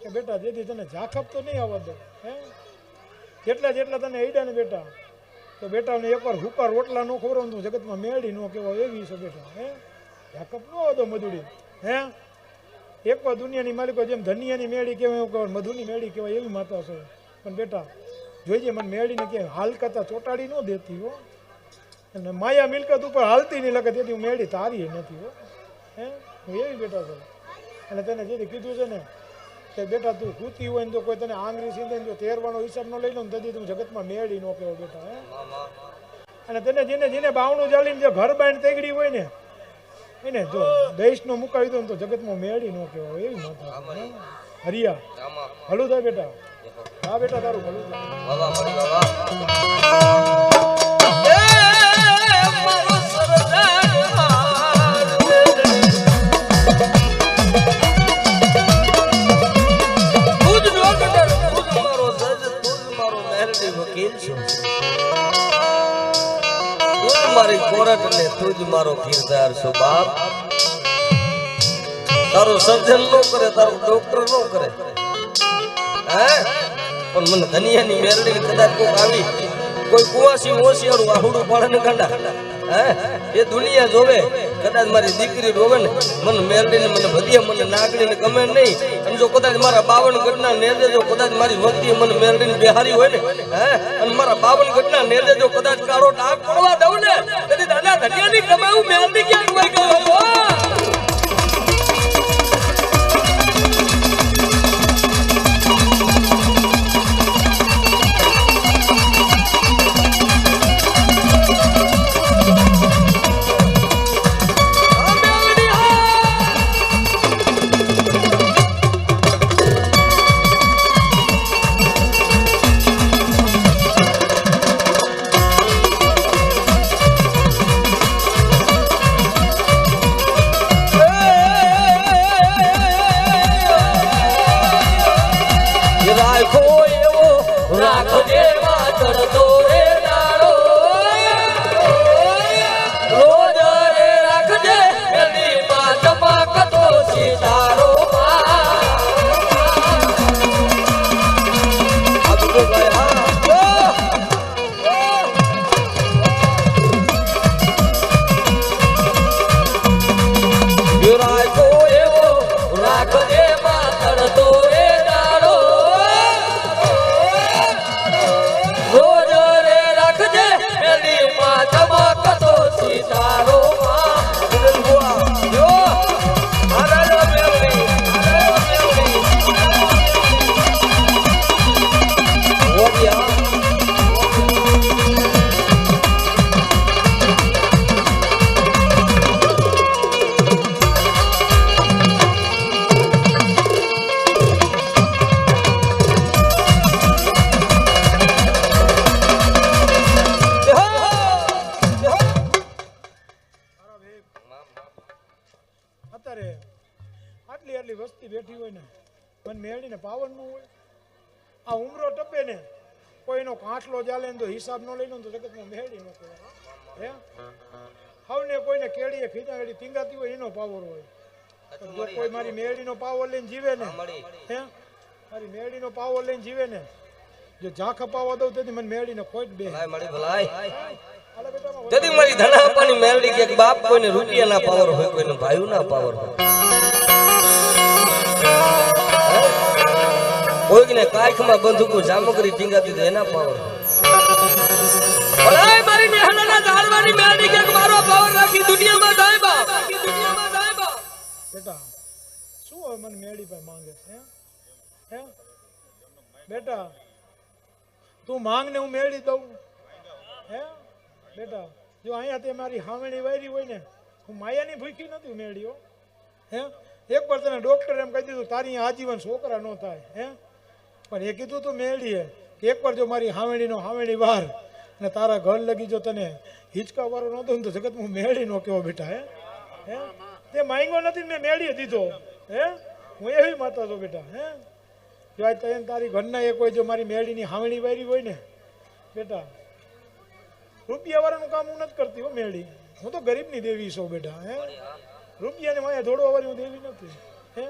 કે બેટા જેથી તને ઝાખપ તો નહીં આવવા દો હે જેટલા જેટલા તને આઈડા ને બેટા તો બેટાને એકવાર હુકા રોટલા ન ખવડાવું તો જગતમાં મેળી ન કહેવાય એવી છે બેટા હે ઝાકપ ન હતો મધુડી હે એકવાર દુનિયાની માલિકો જેમ ધનિયાની મેળી કહેવાય મધુની મેળી કહેવાય એવી માતા છે પણ બેટા જોઈજે મને મેળીને કે હાલ કરતા ચોટાડી ન દેતી હો અને માયા મિલકત ઉપર હાલતી નહીં લાગે તેથી હું મેળી તારી નથી હો હે હું એવી બેટા છું અને તને જેથી કીધું છે ને કે બેટા તું ખૂતી હોય ને તો કોઈ તને આંગળી સીધે જો તેરવાનો હિસાબ ન લઈ લો ને તેથી તું જગતમાં મેળી ન કહેવો બેટા હે અને તને જેને જેને બાવણું ચાલીને જે ઘર બાંધ તેગડી હોય ને એને જો દેશનો મુકાવી દો ને તો જગતમાં મેળી ન કહેવાય એવી માતા છે. હરિયા ભલું થાય બેટા. હા બેટા તારું ભલું થાય. બાબા મળી બાબા મારી કોરટ ને તું જ મારો કિરદાર છો બાપ. તારો સર્જન નો કરે, તારો ડોક્ટર નો કરે, હે પણ મને ધનિયાની મેરડી કદાચ કોક આવી કોઈ કુવાસી હોશિયારું આહુડું પાડે ને ગાંડા, હે એ દુનિયા જોવે. કદાચ મારી દીકરી રોવે ને મને મેરડીને મને ભદિયા મને નાગડીને ગમે નહીં. અને જો કદાચ મારા 52 ગઢના નેજે જો કદાચ મારી વખતી મને મેરડીને બેહારી હોય ને, હે અને મારા 52 ગઢના નેજે જો કદાચ કાળો ડાઘ પડવા દઉં ને કદી દાદા ધનિયાની કમાવું મેરડી ક્યાં કોઈ ગયો વસ્તી બેઠી હોય ને મને મેળીને પાવન નું હોય. આ ઉમરો ટપે ને કોઈનો કાંઠલો ચાલે ને તો હિસાબ ન લઈ લો તો જગતમાં મેળી ન કહેવાય. હે હવને કોઈને કેળીએ ખીચાડી ટીંગાતી હોય એનો પાવર હોય. જો કોઈ મારી મેળીનો પાવર લઈને જીવે ને, હે મારી મેળીનો પાવર લઈને જીવે ને, જો ઝાંખ પાવા દઉં તેથી મને મેળીને ખોટ બે તેથી મારી ધના આપવાની મેળડી કે બાપ કોઈને રૂપિયા ના પાવર હોય, કોઈને ભાઈ ના પાવર હોય, કોઈને કાખમાં બંદૂકો જામકરી ટીંગાતી તો એના પાવર હોય. ભલાય મારી નેહણાના ઝાડવાની મેળડી કે મારો પાવર રાખી દુનિયામાં જાય બાપ, દુનિયામાં જાય બાપ. બેટા શું હવે મને મેળી પર માંગે છે? હે બેટા તું માંગ ને હું મેળી દઉં. હે બેટા જો અહીંયા તે મારી હાવણી વાયરી હોય ને, હું માયાની ભૂખી નથી મેળ્યો. હે એક વાર તને ડોક્ટર એમ કહી દીધું તારી આજીવન છોકરા ન થાય. હે પણ એ કીધું તું મેળીએ કે એક વાર જો મારી હાવણી વાર અને તારા ઘર લગી જો તને હિંચકા વાળો નહોતો ને તો જગત હું મેળી નો કેવો બેટા. હે હે તે માંગ્યો નથી મેં મેળીએ દીધો. હે હું એવી માતા છો બેટા. હે જો આ તને તારી ઘરના એ કોઈ જો મારી મેળીની હાવણી વાયરી હોય ને બેટા, રૂપિયા વાળાનું કામ હું નથી કરતી હો મેળી. હું તો ગરીબની દેવી છું બેટા. હે રૂપિયાને માયા દોડવા વાળી હું દેવી નથી. હે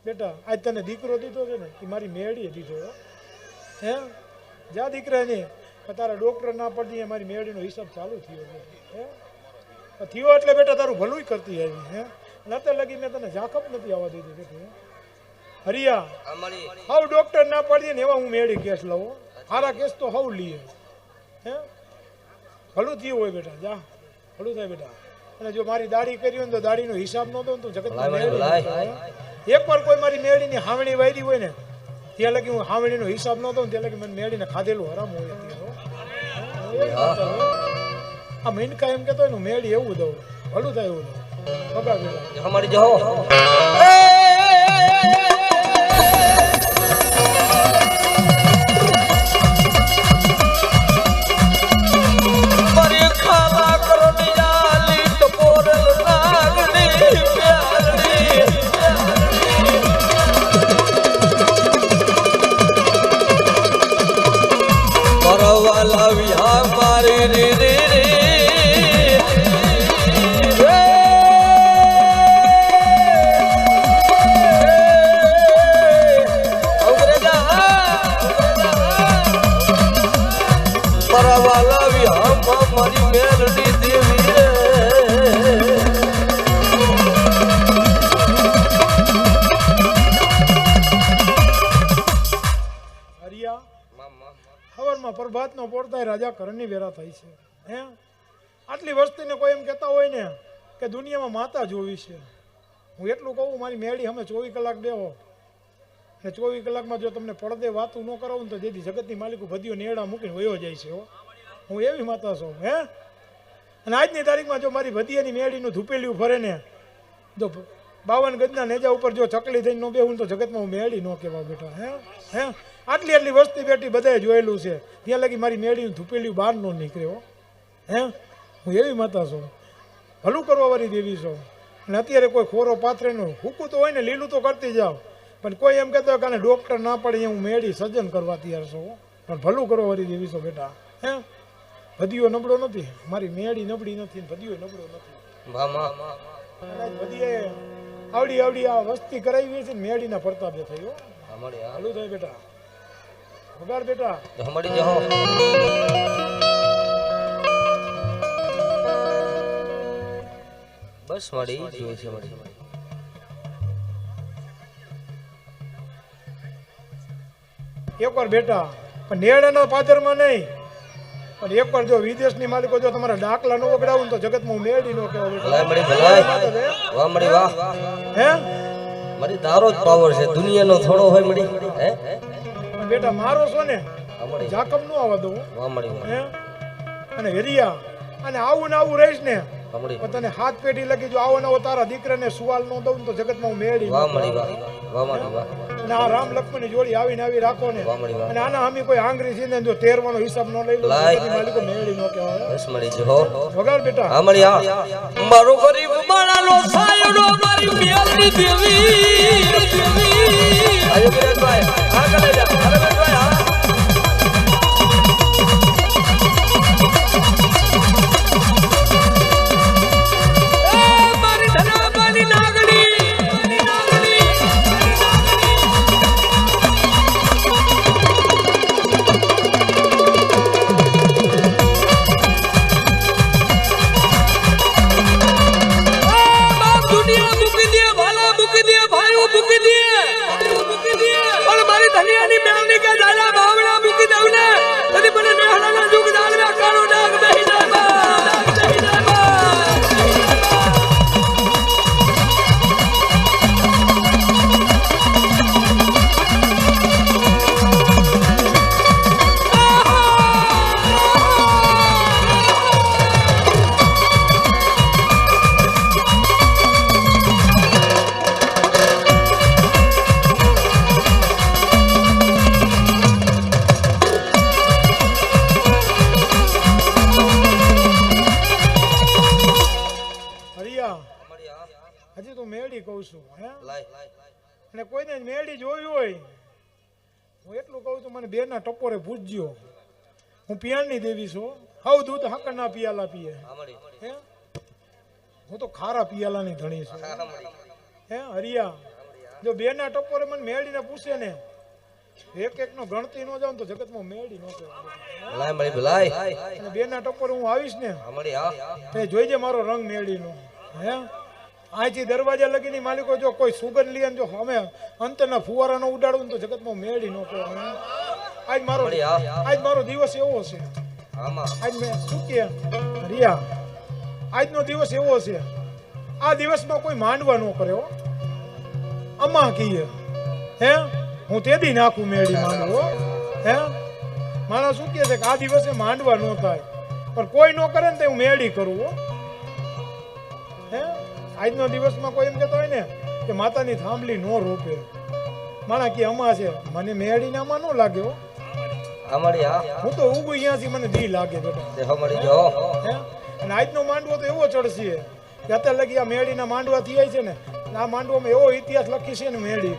બેટા આજ તને દીકરો દીધો છે ને એ મારી મેળીએ દીધો. હે જા દીકરાને તારા ડોક્ટર ના પડતી મારી મેળીનો હિસાબ ચાલુ થયો છે. હે થયો એટલે બેટા તારું ભલું કરતી આવી. હે નતે લગી મેં તને ઝાકપ નથી આવવા દીધી બેટી. હરિયા હવ ડોક્ટર ના પડીએ ને એવા હું મેળી કેસ લઉં. સારા કેસ તો હવ લઈએ. હે ભલું થયું હોય બેટા, જા ભલું થાય બેટા. અને જો મારી દાઢી કરી હોય ને તો દાઢીનો હિસાબ ન દો ને તો જગત એક વાર કોઈ મારી મેળીની હાવણી વાયરી હોય ને ત્યાં લગી હું હાવણીનો હિસાબ ન દઉં ત્યાં લગી મને મેળીને ખાધેલું હરામ હોય. આ મિનકા એમ કહેતો હોય ને મેળી એવું દઉં ભલું થાય એવું પગાર બેટા અમારી જો મારી મેલડી દેવી રે હરિયા હવરમાં પ્રભાતનો પોરતાય રાજા કરણની વેરા થાય છે હે આટલી વસ્તીને કોઈ એમ કહેતા હોય ને કે દુનિયામાં માતા જોવી છે હું એટલું કહું મારી મેળી અમે 24 કલાક દેવો ને 24 કલાકમાં જો તમને પડદે વાતું ન કરાવું તો જેથી જગતની માલિકો બધીઓ નેડા મૂકીને વયો જાય છે હું એવી માતા છું હે અને આજની તારીખમાં જો મારી વધીએની મેળીનું ધૂપેલિયું ફરે ને જો 52 ગજના નેજા ઉપર જો ચકલી થઈને ન બેહું તો જગતમાં હું મેળી ન કહેવા બેટા હે આટલી વસ્તી બેઠી બધાએ જોયેલું છે ત્યાં લગી મારી મેળીનું ધૂપેલિયું બહાર ન નીકળ્યો હે હું એવી માતા છું ભલું કરવા વાળી દેવી છું અને અત્યારે કોઈ ખોરો પાથરે નું હુકું તો હોય ને લીલું તો કરતી જાઓ પણ કોઈ એમ કહેતો કે ડોક્ટર ના પડે હું મેળી સર્જન કરવા તૈયાર છું પણ ભલું કરવા વાળી દેવી છું બેટા હે બધીઓ નબળો નથી મારી મેળી નબળી નથી બધીઓ નબળો નથી બધીએ આવડી આ વસ્તી કરાવી છે મેળીના પ્રતાપે થયો હાલું થાય બેટા વગાડ બેટા બસ મારી જોઈ છે મારી એકવાર બેટા પણ નેડાના પાદરમાં નહીં પણ એકવાર જો વિદેશની માલિકો જો તમારા ડાકલા નો વગડાવું તો જગતમાં મેળી નો કહેવો હે મારી તારો જ પાવર છે દુનિયાનો થોડો હોય મળી હે પણ બેટા મારો છો ને જાકમ નો આવવા દઉં હે અને હેરિયા અને આવું ને આવું રહીશ ને તને હાથ પેઢી લગી જો આવો નવો તારા દીકરાને સુવાલ નો દઉં તો જગતમાં હું મેળી અને આ રામ લક્ષ્મણની જોડી આવીને આવી રાખો ને અને આના હમી કોઈ આંગળી છે ને જો તેરવાનો હિસાબ ન લઈ લો માલિકો મેળી નો કહેવાય બસ મળી જો વગાડ બેટા હા મળી મારો ગરીબ માણાનો સાયડો મારી મેલડી દેવી આયો વિરાજભાઈ આ કરે જા અરવિંદભાઈ હા હજી તો મેળી કહું છું હે અને કોઈને મેળી જોઈ હોય હું એટલું કહું છું મને બેના ટપોરે પૂજ્યો હું પિયાણની દેવી છું હાવ દૂધ હાકરના પિયાલા પીએ હે હું તો ખારા પિયાલાની ધણી છું હે હરિયા જો બેના ટપોરે મને મેળીને પૂછે ને એક નો ગણતી ન જાઉં તો જગતમાં મેળી ન કહેવાય અને બેના ટપોરે હું આવીશ ને તે જોઈજે મારો રંગ મેળીનો હે અહીંથી દરવાજા લગીની માલિકો જો કોઈ સુગંધ લે જો અમે અંતના ફુવારાનો ઉડાડું તો જગતમાં મેળી ન કહેવાય આજ મારો દિવસ એવો છે આજ મેં શું કે રિયા આજનો દિવસ એવો છે આ દિવસમાં કોઈ માંડવા ન કર્યો અમા કીએ હે હું તેદી નાખું મેળી માંડવો હે માણસ શું કહે છે કે આ દિવસે માંડવા ન થાય પણ કોઈ ન કરે ને તો હું મેળી કરું હે આજનો દિવસમાં કોઈ એમ કહેતો હોય ને કે માતાની થાંભલી નો રોપે માણા કે અમા છે મને મેળીને આમાં ન લાગ્યો અમારી આ હું તો ઊંઘું અહીંયાથી મને દી લાગે બેટા દેહો મળી જો હે અને આજનો માંડવો તો એવો ચડશે કે અત્યારે લગી આ મેળીના માંડવા થયા છે ને આ માંડવામાં એવો ઇતિહાસ લખી છે ને મેળી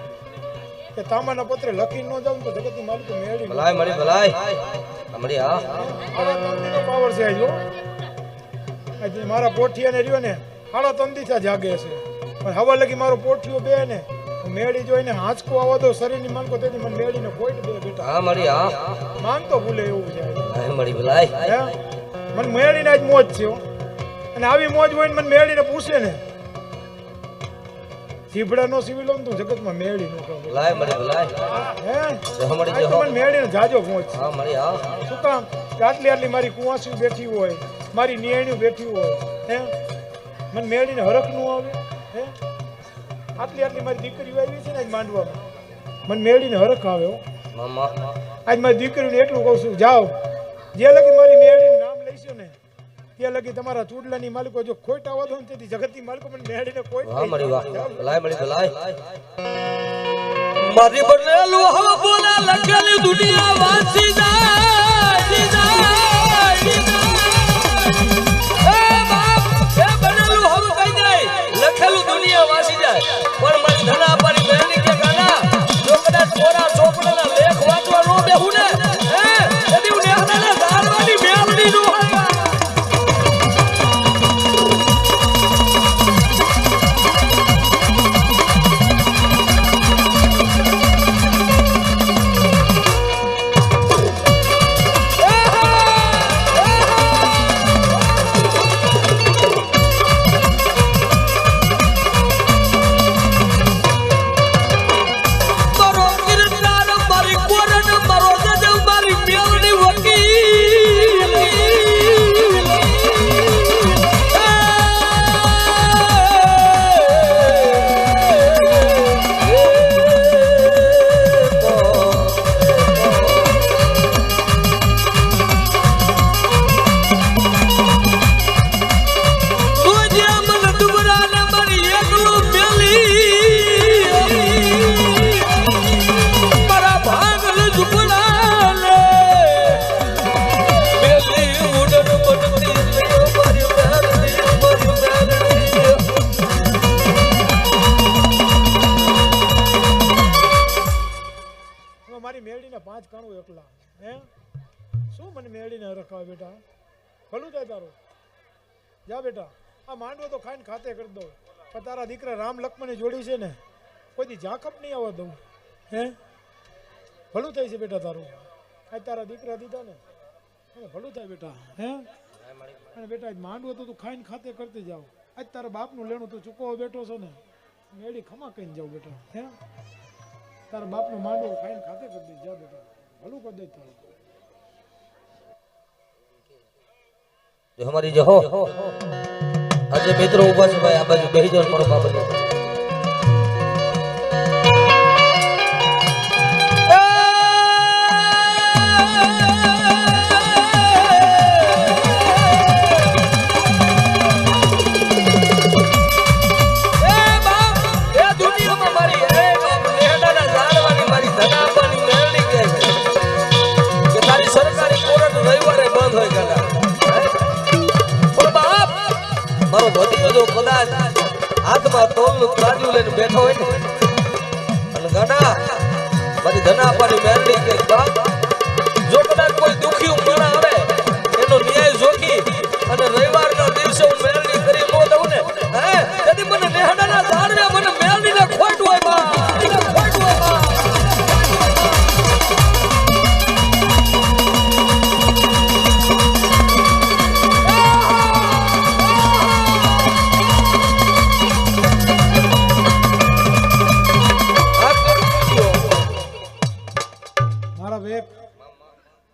કે તામાના પત્રે લખીને ન જાઉં તો જગતની માલિક મેળી ભલાય મળી ભલાય અમારી આ પાવર છે આજો આજે મારા પોઠિયાને રહ્યો ને 3.5 થી જાગે છે પણ હવા લગી મારો પોઠિયો બે ને મેળી જોઈને હાંચકો આવવા દો શરીરની માંગો તેથી મને મેળીને કોઈ દે બેટા હા મળી આ માંગ તો ભૂલે એવું છે હા મળી ભલાય હે મને મેળીને આજ મોજ છે હો. અને આવી મોજ હોય ને મને મેળીને પૂછે ને સીભડા નો સીવી લો ને તું જગતમાં મેળી નો કહું ભલાય મળી ભલાય હે દેહો મળી આજ તો જો મને મેળીને જાજો મોજ છે હા મળી આ શું કામ કે આટલી મારી કુંવાસી બેઠી હોય મારી નિયાણી બેઠી હોય હે મને મેળીને હરખ નું આવે હે આટલી મારી દીકરીઓ આવી છે ને આજ માંડવામાં મને મેળીને હરખ આવે હો. મામા આજ મારી દીકરીને એટલું કહું છું જાઓ જે લગી મારી મેળીનું નામ લઈશો ને તે લગી તમારા ચૂડલાની માલિકો જો ખોટ આવવા દો ને તેથી જગતની માલિકો મને મેળીને કોઈ વાહ મળી વાહ ભલાય મળી ભલાય મારી બનેલું હવ બોલા લખેલી દુનિયા વાસી લખેલું દુનિયા વાસી જાય પણ મારી ધના પાડી બહેની કે ગાના જો કદાચ કોરા ચોપડાના લેખ વાંચવા નો બેહું ને હે એદી હું નેહડાને ધારવાની મેલડી નો મારી મેળીને 5 કાણું એકલા હે શું મને મેળીને રખાવે બેટા ભલું થાય તારું જા બેટા આ માંડવો તો ખાઈને ખાતે કરી દો પણ તારા દીકરા રામ લક્ષ્મણની જોડી છે ને કોઈથી ઝાકપ નહીં આવવા દઉં હે ભલું થાય છે બેટા તારું આજ તારા દીકરા દીધા ને એને ભલું થાય બેટા હે અને બેટા આજ માંડવો તો તું ખાઈને ખાતે કરતી જાવ આજ તારા બાપનું લેણું તું ચૂકવો બેઠો છો ને મેળી ખમા કહીને જાવ બેટા હે તારા બાપનો માંડવો ખાઈને ખાતે કરી દે જા બેટા ભલું કરી દે તારું જો હમારી જો હો આજે મિત્રો ઉભા છે ભાઈ આ બાજુ બેહી જાવ મારો બાબા હાથમાં તોલનું તાજુ લઈને બેઠો હોય ને અને ગાડા મારી ધના પાડી મેરડી કે બાપ જો કદાચ કોઈ દુખી માણા આવે એનો ન્યાય જોખી અને રવિવારના દિવસે હું મેરડી કરી નો દઉં ને હે તેથી મને નેહડાના ઝાડવે મને મેરડીને ખોટ હોય બા ખોટ હોય બા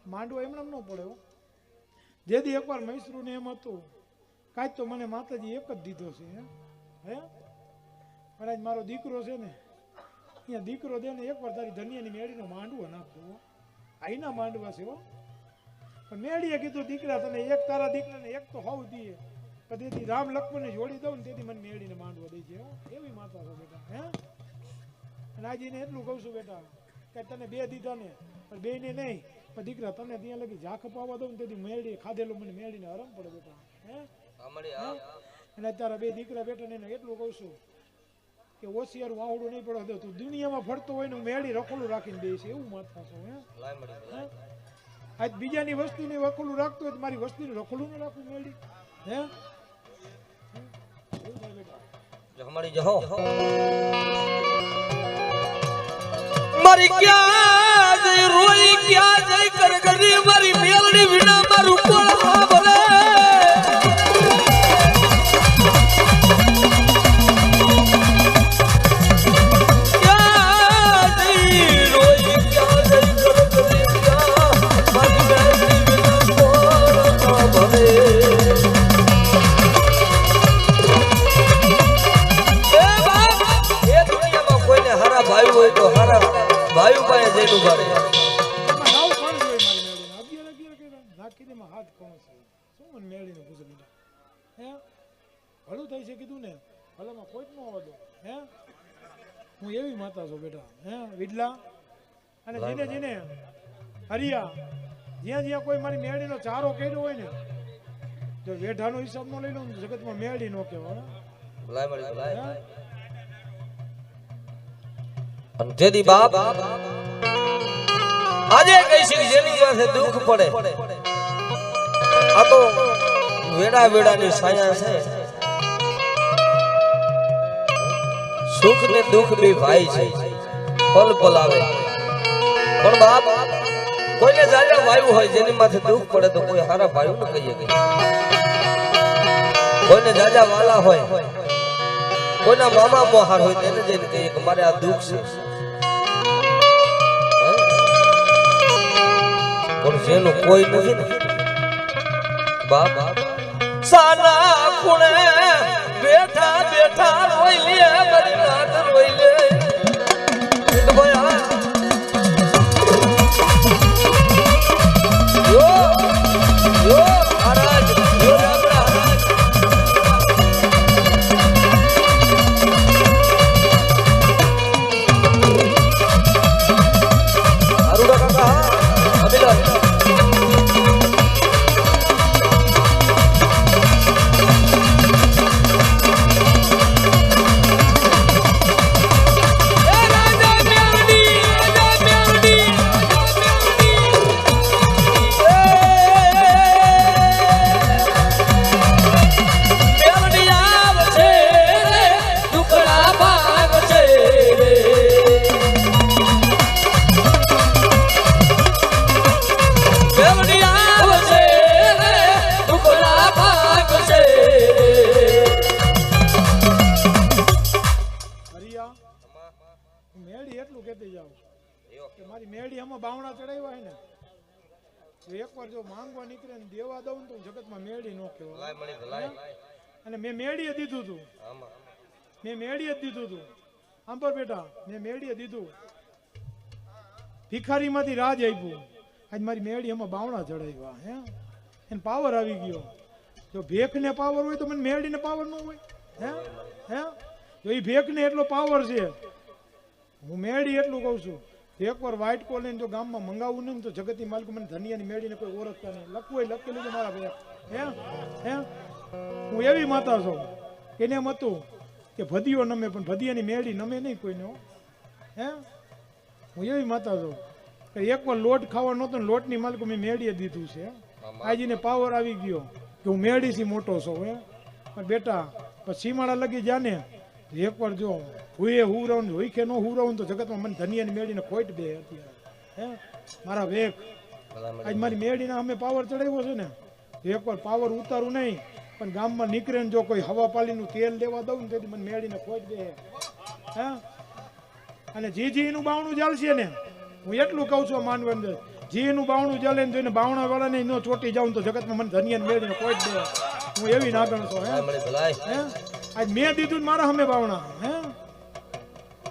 માંડવો એમને ન પડ્યો જેથી એકવાર મૈસરૂને એમ હતું કાંઈ તો મને માતાજી એક જ દીધો છે હે પણ આજ મારો દીકરો છે ને અહીંયા દીકરો દે ને એકવાર તારી ધનિયાની મેળીનો માંડવો નાખતો આઈના માંડવા છે હો પણ મેળીએ કીધું દીકરા તને એક તારા દીકરાને એક તો હોવું દઈએ તેથી રામ લક્ષ્મણને જોડી દઉં ને તેથી મને મેળીને માંડવો દઈ છે હો. એવી માતા છો બેટા હે. અને આજે એને એટલું કહું છું બેટા કે તને બે દીધા ને પણ બે ને નહીં પણ દીકરા તને ત્યાં લગી ઝાખ પાવા દઉં ને તેથી મેળી ખાધેલું મને મેળીને હરમ પડે બેટા હે. અને અત્યારે બે દીકરા બેટા ને એટલું કહું છું કે ઓશિયારું વાવડું નહીં પડવા દો તું દુનિયામાં ફરતો હોય ને મેળી રખોલું રાખીને દઈશ એવું માથા છો હે. આજ બીજાની વસ્તીને રખોલું રાખતો હોય તો મારી વસ્તીને રખોલું ન રાખવું મેળી હે. મારી ક્યાં જઈ રોઈ ક્યાં જઈ કર કરી મારી મેલડી વિના મારું કોણ સાંભળે. ક્યાં જઈ રોઈ ક્યાં જઈ કર કરી ક્યાં મારી મેલડી વિના કોણ સાંભળે. ભાઈ હોય તો હારા ભાઈ પાસે જઈને ઉભા રહે. હાથ કોણ છે શું મને મેળીને પૂછે બેટા હે. ભલું થઈ છે કીધું ને ભલામાં કોઈ જ ન હોવા દો હે. હું એવી માતા છું બેટા હે વિડલા. અને જેને જેને હરિયા જ્યાં જ્યાં કોઈ મારી મેળીનો ચારો કર્યો હોય ને જો વેઢાનો હિસાબ ન લઈ લઉં જગતમાં મેળી ન કહેવાય. જેદી બાપ આજે કઈ છે જેની પાસે દુઃખ પડે આ તો વેડા વેડાની છાયા છે. સુખ ને દુઃખ બે ભાઈ છે પલ પલ આવે પણ બાપ કોઈને જાજા વાયુ હોય જેની માથે દુઃખ પડે તો કોઈ હારા ભાઈ ન કહીએ કે કોઈને જાજા વાલા હોય કોઈના મામા મોહાર હોય તેને જઈને કહીએ કે મારે આ દુઃખ છે. પણ જેનું કોઈ નથી ને બાપ સાના ખૂણે બેઠા બેઠા રોઈ લે મારી નાત રોઈ લે. મહારાજ બાવણા ચડાવ્યા હોય ને એકવાર જો માંગવા નીકળે ને દેવા દઉં તો જગતમાં મેળી નો કહેવાય. અને મેં મેળીએ દીધું હતું આમ પર બેટા મેં મેળીએ દીધું ભિખારીમાંથી રાજ આપ્યું. આજ મારી મેળી એમાં બાવણા ચડાવ્યા હે. એને પાવર આવી ગયો. જો ભેખ ને પાવર હોય તો મને મેળીને પાવર ન હોય હે હે. જો એ ભેખ ને એટલો પાવર છે હું મેળી એટલું કહું છું. એકવાર વ્હાઈટ કોલર જો ગામમાં મંગાવવું નહીં તો જગતની માલિક મને ધનિયાની મેળીને કોઈ ઓળખતા નહીં. લખવું હોય લખી લીધું મારા ભાઈ હે હે. હું એવી માતા છું એને એમ હતું કે ભદીઓ નમે પણ ભદિયાની મેળી નમે નહીં કોઈને હે. હું એવી માતા છું કે એકવાર લોટ ખાવા નહોતો ને લોટની માલિક મેં મેળીએ દીધું છે. આજીને પાવર આવી ગયો કે હું મેળીથી મોટો છું હે. પણ બેટા પછી સીમાડા લગી જાને એકવાર જો હુએ હુરાવું હોય કે ન હુરાવું તો જગતમાં મને ધનિયાની મેળીને ખોટ બે અત્યારે હે મારા વેક. આજ મારી મેળીને અમે પાવર ચડાવ્યો છે ને એકવાર પાવર ઉતારું નહીં પણ ગામમાં નીકળે ને જો કોઈ હવા પાલીનું તેલ લેવા દઉં ને તેથી મને મેળીને ખોટ દે હે. અને જી એનું બાવણું ચાલશે ને હું એટલું કહું છું માનવંદર જી એનું બાવણું ચાલે ને જોઈને બાવણા વાળાને ન ચોટી જાઉં તો જગતમાં મને ધનિયાની મેળીને ખોટ દે. હું એવી નાગણ છું હે. આજ મેં દીધું મારા અમે બાવણા હે.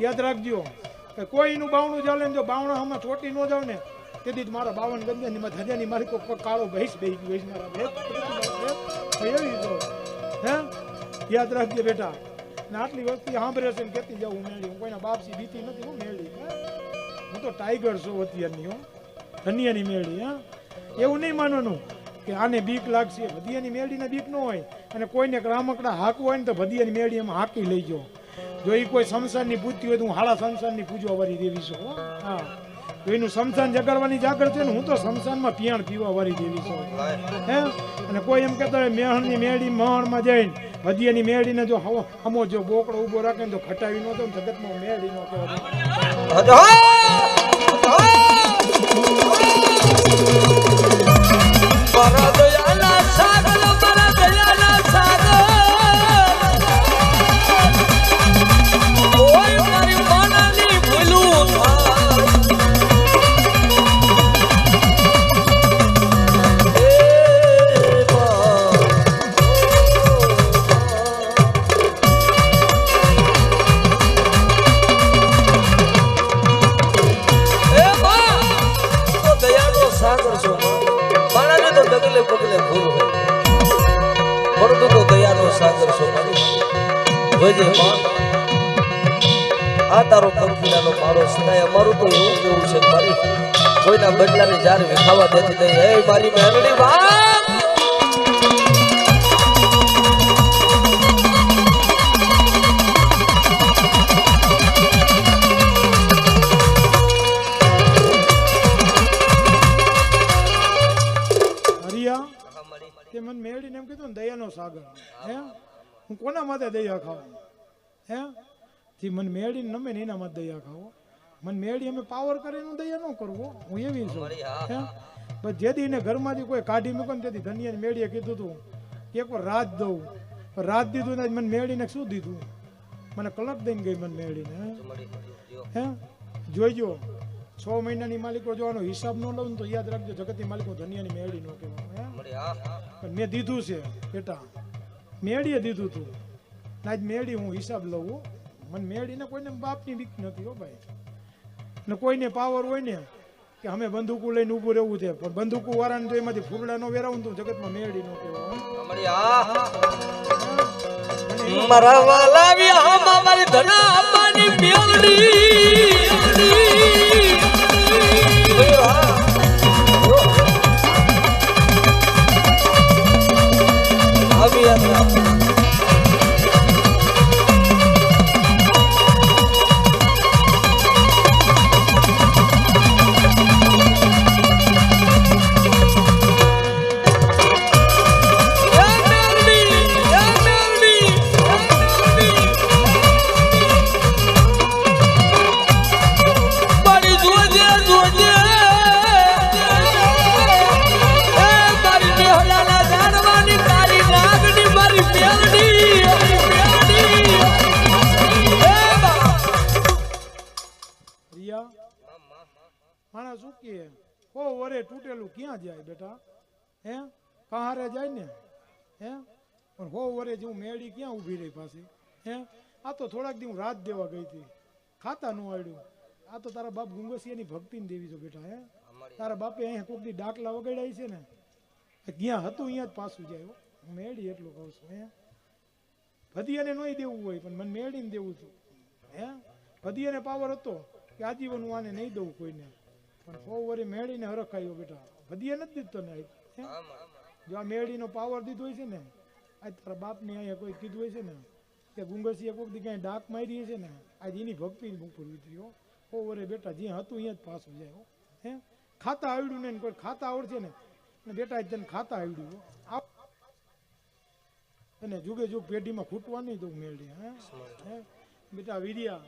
યાદ રાખજો કે કોઈનું બાવણું ચાલે ને જો બાવણા હમણાં ચોટી ન જાવ ને તેથી મારા 52 ગંજાની ધજાની મારી કોઈ કાળો ભેંસ બેસી ગયો મારા એવી તો હે યાદ રાખજે બેટા ને આટલી વસ્તુ સાંભળે છે ને કેતી જાઉં મેળી હું કોઈના બાપસી બીતી નથી હું મેળી હું તો ટાઈગર છું અત્યારની હો ધનિયાની મેળી હા એવું નહીં માનવાનું કે આને બીક લાગશે ભદિયાની મેળીને બીક ન હોય અને કોઈને રામકડા હાકવું હોય ને તો ભદિયાની મેળી એમાં હાકી લઈ જાઓ જો એ કોઈ શમશાનની પૂજતી હોય તો હું હાડા શમશાનની પૂજવા વાળી દેવી છું હો. હા તો એનું શમશાન જગાડવાની જાગર છે ને હું તો શમશાનમાં પિયાણ પીવા વાળી દેવી છું હે અને કોઈ એમ કહેતા હોય મેહણની મેળી મહણમાં જઈને ભદિયાની મેળીને જો હમો જો બોકડો ઊભો રાખે ને તો ખટાવી નો તો જગતમાં મેળી નો કહેવાય આ તારો પંખીડાનો મારો સદાય અમારું તો એવું કેવું છે મારી કોઈના બદલાની જાર વિખાવા દેતી નહીં હે મારી મહેરણી વાત તે મને મેળીને એમ કીધું ને દયાનો સાગર હે હું કોના માટે દયા ખાવા હે જે મને મેળીને નમે ને એના માટે દયા ખાવો મને મેળી અમે પાવર કરીને દયા ન કરવો હું એવી છું હે બસ જેથી એને ઘરમાંથી કોઈ કાઢી મૂકો ને તેથી ધનિયાની મેળીએ કીધું તું એકવાર રાત દઉં રાત દીધું ને મને મેળીને શું દીધું મને કલક દઈને ગઈ મને મેળીને હે જોઈજો 6 મહિનાની માલિકો જોવાનો હિસાબ ન લઉં તો યાદ રાખજો જગતની માલિકો ધનિયાની મેળી નો કહેવાય પણ મેં દીધું છે બેટા મેળીએ દીધું તું આજ મેળી હું હિસાબ લઉં મને મેળીને કોઈને બાપની બીક નથી હો ભાઈ ને કોઈને પાવર હોય ને કે અમે બંદૂકો લઈને ઊભું રહેવું છે પણ બંદૂકો વાળાને તો એમાંથી ફૂરડા નો વેરાવું તો જગતમાં મેળી નો કહેવાય મારા વાલા વિયા મારી ધના આપવાની મેળડી માણસ શું કે હો વરે તૂટેલું ક્યાં જાય બેટા હે કહારે જાય ને હે પણ હો વરે જેવું મેળી ક્યાં ઊભી રહી પાછી હે આ તો થોડાક દી હું રાત દેવા ગઈ હતી ખાતા નું આવડ્યું આ તો તારા બાપ ગુંગસિયાની ભક્તિને દેવી છો બેટા હે તારા બાપે અહીંયા કોઈક દી ડાકલા વગાડ્યા છે ને ક્યાં હતું અહીંયા જ પાછું જાય હું મેળી એટલું કહું છું હે ભદિયાને નહીં દેવું હોય પણ મને મેળીને દેવું હતું હે ભદિયાને પાવર હતો કે આજીવન હું આને નહીં દઉં કોઈને પણ 100 વરે મેળીને હરખાયો બેટા ભદિયા નથી દીધતો ને જો આ મેળીનો પાવર દીધો હોય છે ને આજ તારા બાપને અહીંયા કોઈ કીધું હોય છે ને કે ગુંગસીએ કોઈક દી ક્યાંય ડાક મારી છે ને આજ એની ભક્તિ ઉપર ઉતર્યો 100 વરે બેટા જ્યાં હતું અહીંયા જ પાછું જાય હે ખાતા આવડ્યું ને કોઈ ખાતા આવડશે ને બેટા તને ખાતા આવડ્યું અને જુગે જુગ પેઢીમાં ખૂટવા નહીં દઉં મેળવી હે બેટા વીર્યા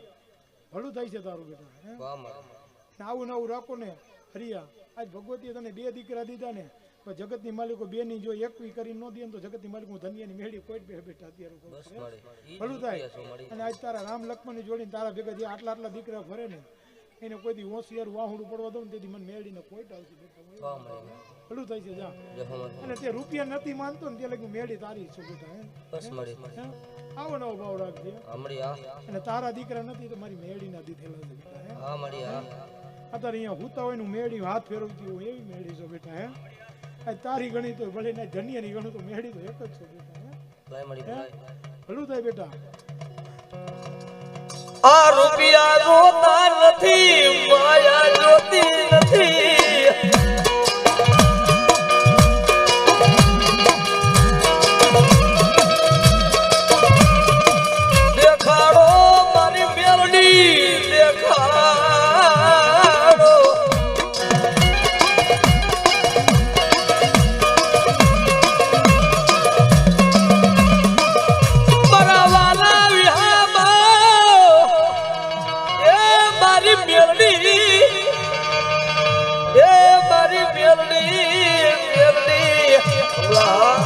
ભલું થાય છે તારું બેટા હે આવું નવું રાખો ને હરિયા આજ ભગવતીએ તને 2 દીકરા દીધા ને પણ જગતની માલિકો 2 ની જો એકવી કરી ન દે તો જગતની માલિકો ધનિયાની મેળી કોઈ બે બેટા અત્યારે ભલું થાય અને આજ તારા રામ લક્ષ્મણની જોડીને તારા ભેગા જે આટલા દીકરા ફરે ને એને કોઈ દી હોશિયાર વાહુડું પડવા દઉં તેથી મને મેળીને કોઈ આવશે બેટા ભલું થાય છે જા અને તે રૂપિયા નથી માનતો ને તે લગી મેળી તારી છું બેટા હે આવો નવો ભાવ રાખજે અને તારા દીકરા નથી તો મારી મેળી ના દીધેલા છે બેટા હે અત્યારે અહીંયા હુતા હોય ને મેળી હાથ ફેરવતી હોય એવી મેળી છો બેટા હે તારી ગણી તો ભલે ના ધનિયાની ગણું તો મેળી તો એક જ છો બેટા હે ભલાઈ મળી હે? ભલાઈ. ભલું થાય બેટા. આ રૂપિયા જોતા નથી, માયા જોતી નથી. દેખાડો મારી મેલડી, દેખાડો. મારા વાલા વિહામાં એ મારી મેલડી, એ મારી મેલડી, મેલડી. અલ્લાહ.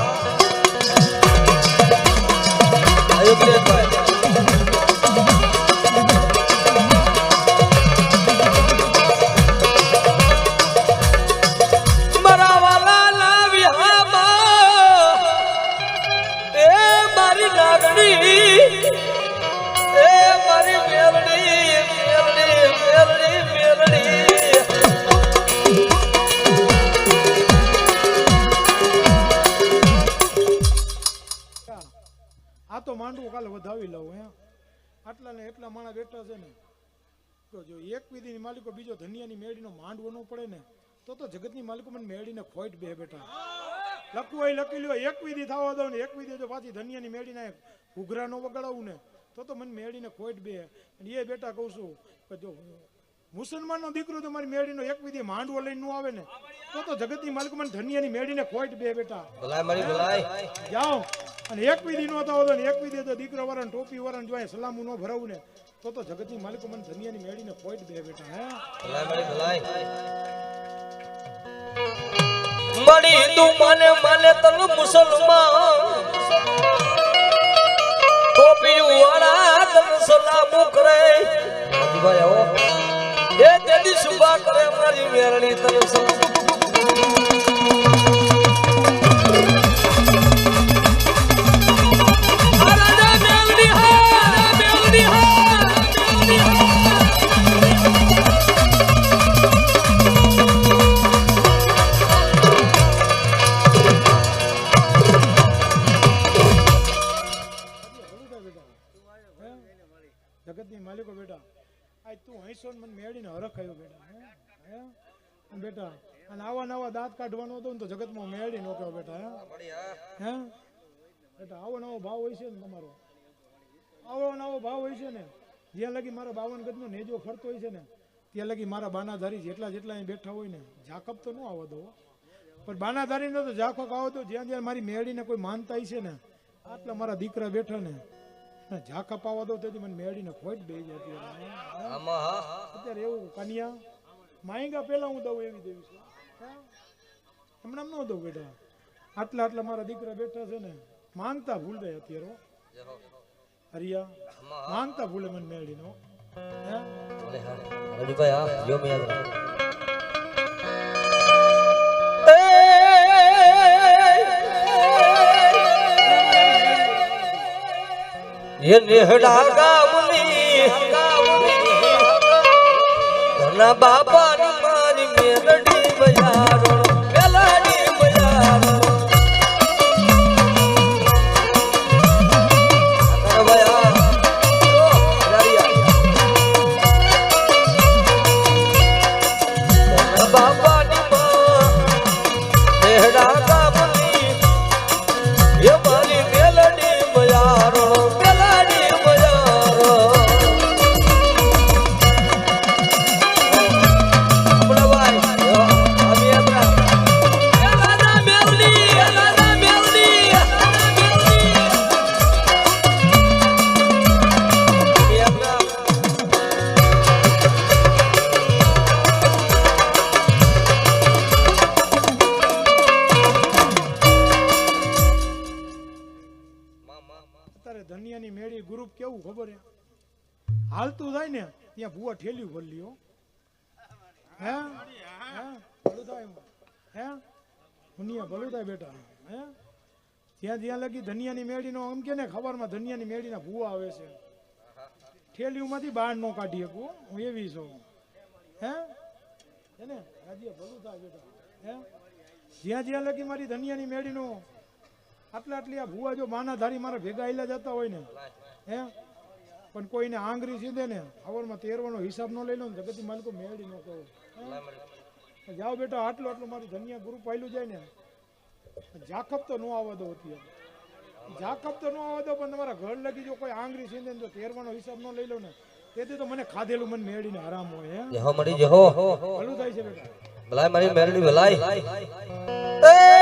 આયો પ્રિયભાઈ. મારા વાલાના વિહામાં એ મારી નાગણી, એ મારી મેલડી, મેલડી, મેલડી, મેલડી. આ તો માંડવું કાલે વધાવી લઉં હે. આટલા ને એટલા માણા બેઠા છે ને, તો જો એક વિધિની માલિકો બીજો ધનિયાની મેળીનો માંડવો ન પડે ને તો જગતની માલિકો મને મેળીને ખોટ બે બેટા. લખવું હોય લખી લ્યો, એક વિધિ થવા દઉં ને એક વિધિ જો પાછી ધનિયાની મેળીને ઘૂઘરા ન વગાડાવું ને તો મને મેળીને ખોટ બે. અને એ બેટા કહું છું કે જો મુસલમાનનો દીકરો તો મારી મેળીનો એક વિધિ માંડવો લઈને ન આવે ને તો જગતની માલિકો મને ધનિયાની મેળીને ખોટ બે બેટા. ભલાઈ મળી ભલાઈ. જાઓ અને એક વિધિ નો થવો ને એક વિધિ તો દીકરા વાળા ટોપી વાળા જોઈએ સલામું ન ભરાવું ને તો જગતની માલિકો મને ધનિયાની મેળીને ખોટ બે બેટા. હે ભલાઈ મળી ભલાઈ. મળી તું મને મને તન મુસલમાન, ટોપી વાળા તન સલામું કરે. ભાઈ આવો એ તેદી શુભા કરે મારી મેરણી તન સલામ. જગતની માલિકો બેટા આજ તું હૈસો મને મેળીને હરખ આવ્યો બેટા. હે અને બેટા અને આવા નવા દાંત કાઢવાનો હતો ને તો જગતમાં મેળી નો કહો બેટા. હે બેટા આવો નવો ભાવ હોય છે ને તમારો, આવો નવો ભાવ હોય છે ને જ્યાં લગી મારા 52 ગજનો નેજો ફરતો હોય છે ને ત્યાં લગી મારા બાનાધારી જેટલા અહીં બેઠા હોય ને ઝાકપ તો ન આવવા દો, પણ બાનાધારીનો તો ઝાકપ આવો તો જ્યાં જ્યાં મારી મેળીને કોઈ માનતા છે ને આટલા મારા દીકરા બેઠા ને ઝાકપ આવવા દો તેથી મને મેળીને ખોટ બે જતી. અત્યારે એવું કન્યા માંગા પેલા હું દઉં એવી દેવી છે, હમણાં ન દઉં બેટા. આટલા મારા દીકરા બેઠા છે ને માંગતા ભૂલ જાય અત્યારે હરિયા, માંગતા ભૂલે મને મેળીનો. ये नेहड़ा गावनी घना बाबा ने मारी मेलडी बजारो, मेलडी बजारो. बाबा ने नेहड़ा गावनी ये मारी मेलडी बजारो, ધનિયાની મેળી ગ્રુપ કેવું ખબર હે, હાલતું થાય ને ત્યાં ભૂવા ઠેલ્યું ભરી લ્યો. હે ભલું થાય હે મુનિયા ભલું થાય બેટા. હે જ્યાં લગી ધનિયાની મેળીનો આમ કે ને ખબરમાં ધનિયાની મેળીના ભૂવા આવે છે ઠેલીમાંથી બહાર નો કાઢી શકું હું એવી છું. હે ને રાજ્ય ભલું થાય બેટા. હે જ્યાં લગી મારી ધનિયાની મેળીનો આટલી આ ભુવા જો માના ધારી મારા ભેગા આયલા જતા હોય ને હે પણ કોઈને આંગળી સીધે ને આવરમાં તેરવાનો હિસાબ ન લઈ લો ને જગતની માલિકો મેળવી ન કહો જાઓ બેટા આટલું મારું ધન્યા ગુરુ પાયલું જાય ને જાકબ તો ન આવવા દો અત્યારે જાકબ તો ન આવવા દો પણ તમારા ઘર લગી જો કોઈ આંગળી સીધે ને જો તેરવાનો હિસાબ ન લઈ લો ને તેથી તો મને ખાધેલું મને મેળવીને આરામ હોય હે જહો મળી જહો ભલું થાય છે બેટા ભલાઈ મારી મેરડી ભલાઈ એ